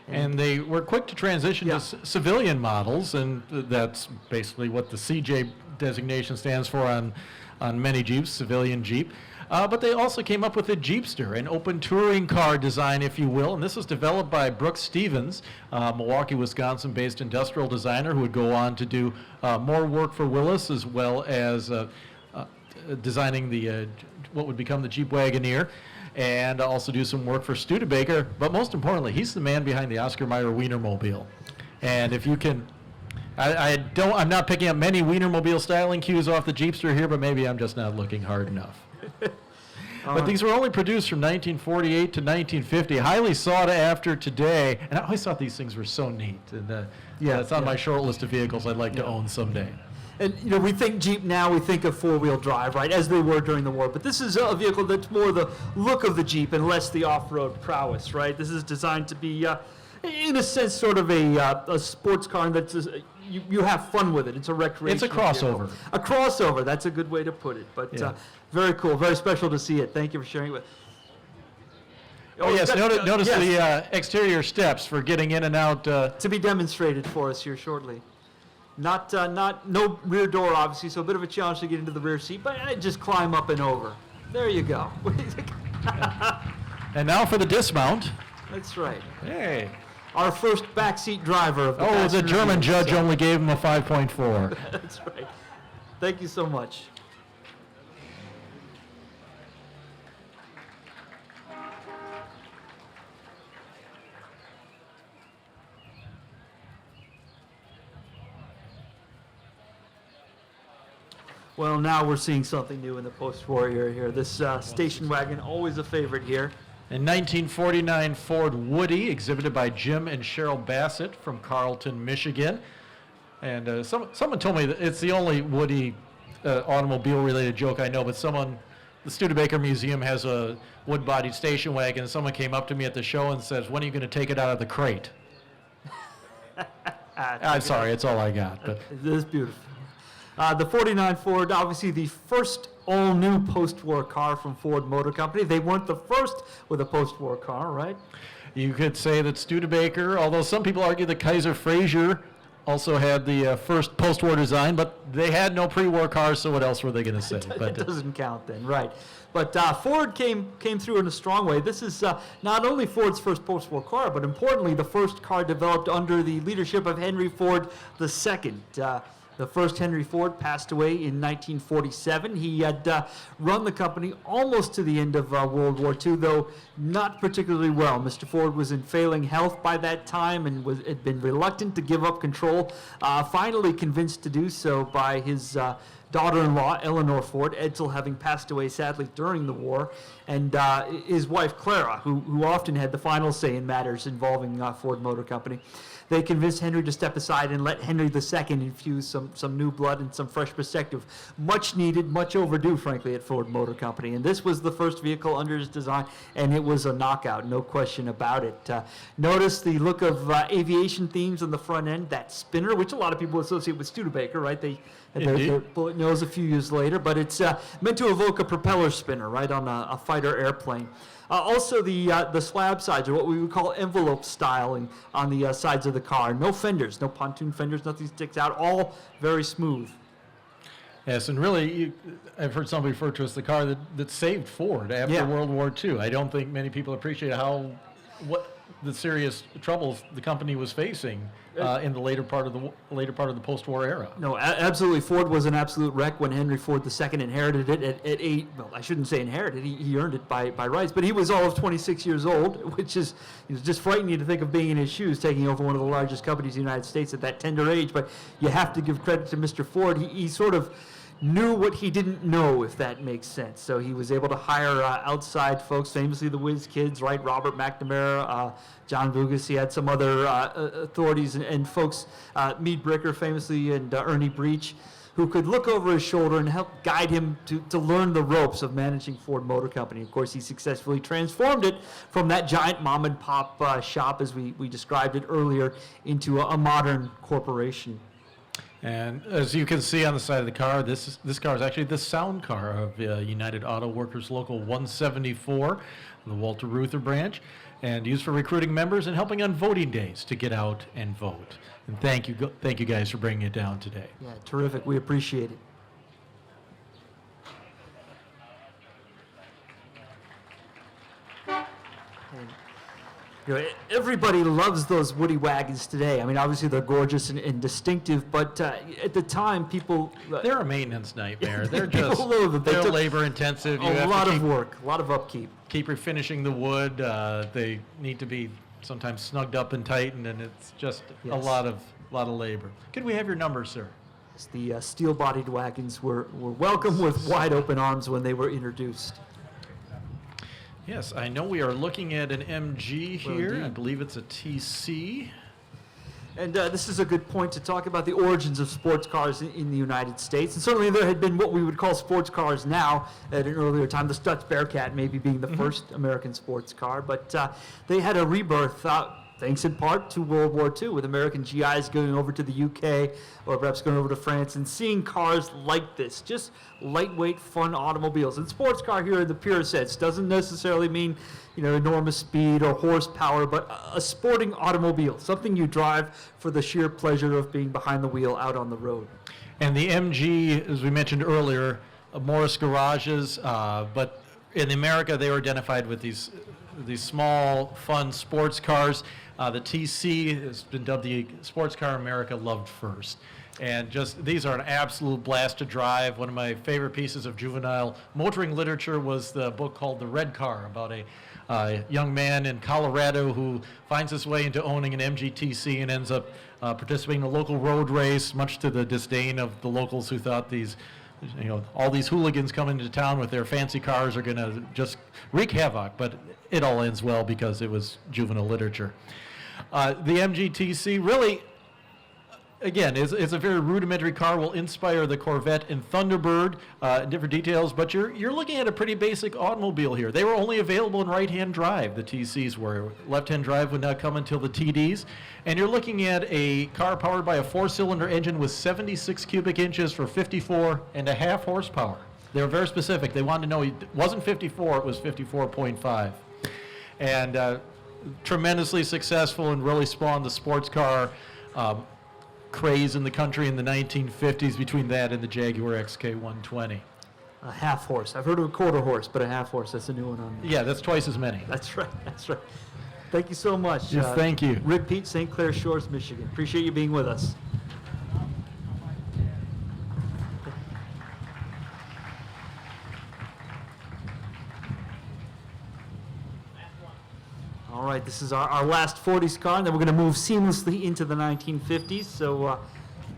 And they were quick to transition to civilian models, and that's basically what the CJ designation stands for on many Jeeps, civilian Jeep. But they also came up with a Jeepster, an open touring car design, if you will, and this was developed by Brooks Stevens, Milwaukee, Wisconsin-based industrial designer who would go on to do more work for Willis as well as designing the what would become the Jeep Wagoneer, and also do some work for Studebaker. But most importantly, he's the man behind the Oscar Mayer Wienermobile. And if you can, I'm not picking up many Wienermobile styling cues off the Jeepster here, but maybe I'm just not looking hard enough. But these were only produced from 1948 to 1950, highly sought after today. And I always thought these things were so neat. And it's on my short list of vehicles I'd like to own someday.
And we think Jeep now, we think of four-wheel drive, right, as they were during the war. But this is a vehicle that's more the look of the Jeep and less the off-road prowess, right? This is designed to be, in a sense, sort of a sports car, and that's you have fun with it. It's a recreation.
It's a crossover.
Vehicle. A crossover. That's a good way to put it. But very cool, very special to see it. Thank you for sharing it with.
Oh yes, notice the exterior steps for getting in and out.
To be demonstrated for us here shortly. No rear door, obviously, so a bit of a challenge to get into the rear seat, but I just climb up and over. There you go.
And now for the dismount.
That's right.
Hey.
Our first backseat driver of the
the
passenger
German
seat,
judge
so-
only gave him a 5.4.
That's right. Thank you so much. Well, now we're seeing something new in the post-war era here. This station wagon, always a favorite here.
In 1949, Ford Woody, exhibited by Jim and Cheryl Bassett from Carlton, Michigan. And someone told me that it's the only Woody automobile-related joke I know, but the Studebaker Museum has a wood-bodied station wagon, and someone came up to me at the show and says, when are you going to take it out of the crate? I'm sorry, it's all I got. But
It is beautiful. The 49 Ford, obviously the first all-new post-war car from Ford Motor Company. They weren't the first with a post-war car, right?
you could say that Studebaker, although some people argue that Kaiser Frazer also had the first post-war design, but they had no pre-war cars, so what else were they going to say?
It doesn't count then, right. But Ford came through in a strong way. This is not only Ford's first post-war car, but importantly, the first car developed under the leadership of Henry Ford II. The first Henry Ford passed away in 1947. He had run the company almost to the end of World War II, though not particularly well. Mr. Ford was in failing health by that time and had been reluctant to give up control, finally convinced to do so by his daughter-in-law, Eleanor Ford, Edsel having passed away sadly during the war, and his wife, Clara, who often had the final say in matters involving Ford Motor Company. They convinced Henry to step aside and let Henry II infuse some new blood and some fresh perspective. Much needed, much overdue, frankly, at Ford Motor Company. And this was the first vehicle under his design, and it was a knockout, no question about it. Notice the look of aviation themes on the front end, that spinner, which a lot of people associate with Studebaker, right? They had their bullet nose a few years later, but it's meant to evoke a propeller spinner, right, on a fighter airplane. Also, the slab sides are what we would call envelope styling on the sides of the car. No fenders, no pontoon fenders, nothing sticks out, all very smooth.
Yes, and really, I've heard somebody refer to as the car that saved Ford after World War II. I don't think many people appreciate what the serious troubles the company was facing in the later part of the post-war era.
No, absolutely. Ford was an absolute wreck when Henry Ford II inherited it at 8. Well, I shouldn't say inherited. He earned it by rights, but he was all of 26 years old, which is just frightening to think of being in his shoes, taking over one of the largest companies in the United States at that tender age. But you have to give credit to Mr. Ford. He sort of knew what he didn't know, if that makes sense. So he was able to hire outside folks, famously the Whiz Kids, right? Robert McNamara, John Vugas. He had some other authorities and folks, Meade Bricker famously, and Ernie Breach, who could look over his shoulder and help guide him to learn the ropes of managing Ford Motor Company. Of course, he successfully transformed it from that giant mom and pop shop, as we described it earlier, into a modern corporation.
And as you can see on the side of the car, this car is actually the sound car of United Auto Workers Local 174, the Walter Reuther branch, and used for recruiting members and helping on voting days to get out and vote. And thank you guys for bringing it down today.
Yeah, terrific. We appreciate it. You know, everybody loves those Woody wagons today. I mean, obviously they're gorgeous and distinctive, but at the time, people...
They're a maintenance nightmare. They're
people
just
loathe it.
they're labor intensive.
A lot of work, a lot of upkeep.
Keep refinishing the wood. They need to be sometimes snugged up and tightened, and it's just a lot of labor. Could we have your number, sir?
The steel-bodied wagons were welcome with wide open arms when they were introduced.
Yes, I know we are looking at an MG here.
Indeed.
I believe it's a TC.
And this is a good point to talk about the origins of sports cars in the United States. And certainly there had been what we would call sports cars now at an earlier time, the Stutz Bearcat maybe being the first American sports car. But they had a rebirth thanks in part to World War II, with American GIs going over to the UK or perhaps going over to France and seeing cars like this, just lightweight, fun automobiles. And sports car here in the pure sense doesn't necessarily mean, you know, enormous speed or horsepower, but a sporting automobile, something you drive for the sheer pleasure of being behind the wheel out on the road.
And the MG, as we mentioned earlier, Morris garages, but in America they were identified with these small, fun sports cars. The TC has been dubbed the sports car America loved first. And just, these are an absolute blast to drive. One of my favorite pieces of juvenile motoring literature was the book called The Red Car, about a young man in Colorado who finds his way into owning an MGTC and ends up participating in a local road race, much to the disdain of the locals who thought these, you know, all these hooligans coming into town with their fancy cars are going to just wreak havoc. But it all ends well because it was juvenile literature. The MGTC really, again, is a very rudimentary car. Will inspire the Corvette and Thunderbird, different details, but you're looking at a pretty basic automobile here. They were only available in right-hand drive, the TCs were. Left-hand drive would not come until the TDs. And you're looking at a car powered by a 4-cylinder engine with 76 cubic inches for 54.5 horsepower. They were very specific. They wanted to know it wasn't 54, it was 54.5. And tremendously successful and really spawned the sports car craze in the country in the 1950s between that and the Jaguar XK120.
A half horse. I've heard of a quarter horse, but a half horse, that's a new one on me.
Yeah, that's twice as many.
That's right, that's right. Thank you so much.
Yes, thank you.
Rick Pete, St. Clair Shores, Michigan. Appreciate you being with us. right, this is our last 40s car, and then we're going to move seamlessly into the 1950s. So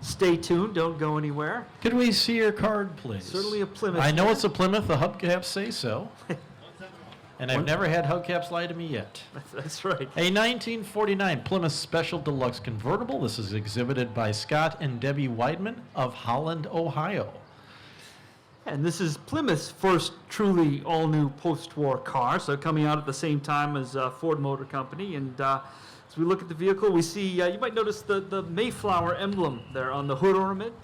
stay tuned, don't go anywhere.
Could we see your card, please?
Certainly a Plymouth.
I know it's a Plymouth, the hubcaps say so. And I've never had hubcaps lie to me yet.
That's right.
A 1949 Plymouth Special Deluxe convertible. This is exhibited by Scott and Debbie Weidman of Holland, Ohio.
And this is Plymouth's first truly all-new post-war car, so coming out at the same time as Ford Motor Company. And as we look at the vehicle, we see, you might notice the Mayflower emblem there on the hood ornament,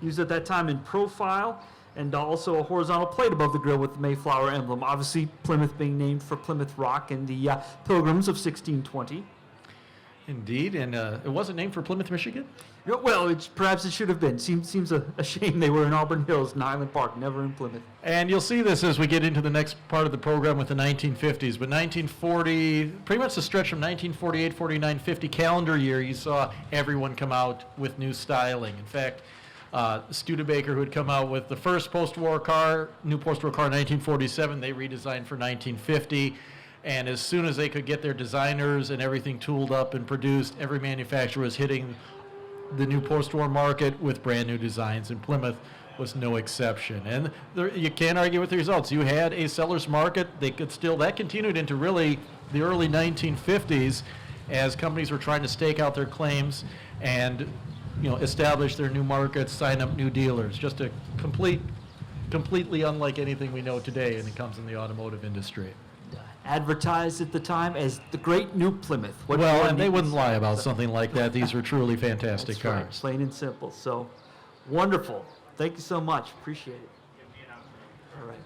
used at that time in profile, and also a horizontal plate above the grille with the Mayflower emblem. Obviously, Plymouth being named for Plymouth Rock and the Pilgrims of 1620.
Indeed, and it wasn't named for Plymouth, Michigan?
Yeah, well, perhaps it should have been. Seems a shame they were in Auburn Hills and Highland Park, never in Plymouth.
And you'll see this as we get into the next part of the program with the 1950s. But 1940, pretty much the stretch from 1948, 49, 50 calendar year, you saw everyone come out with new styling. In fact, Studebaker, who had come out with the first post-war car, new post-war car in 1947, they redesigned for 1950. And as soon as they could get their designers and everything tooled up and produced, every manufacturer was hitting the new post-war market with brand new designs, and Plymouth was no exception. And you can't argue with the results. You had a seller's market. That continued into really the early 1950s as companies were trying to stake out their claims and establish their new markets, sign up new dealers. Just a completely unlike anything we know today, and it comes in the automotive industry.
Advertised at the time as the great new Plymouth.
Well, and they wouldn't lie about something like that. These were truly fantastic
That's right,
cars.
plain and simple. So, wonderful. Thank you so much. Appreciate it. All right.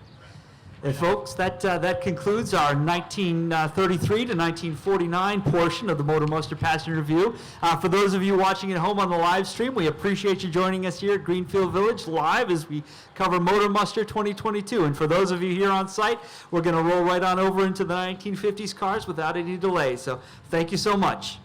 And folks, that concludes our 1933 to 1949 portion of the Motor Muster Passenger Review. For those of you watching at home on the live stream, we appreciate you joining us here at Greenfield Village live as we cover Motor Muster 2022. And for those of you here on site, we're going to roll right on over into the 1950s cars without any delay. So thank you so much.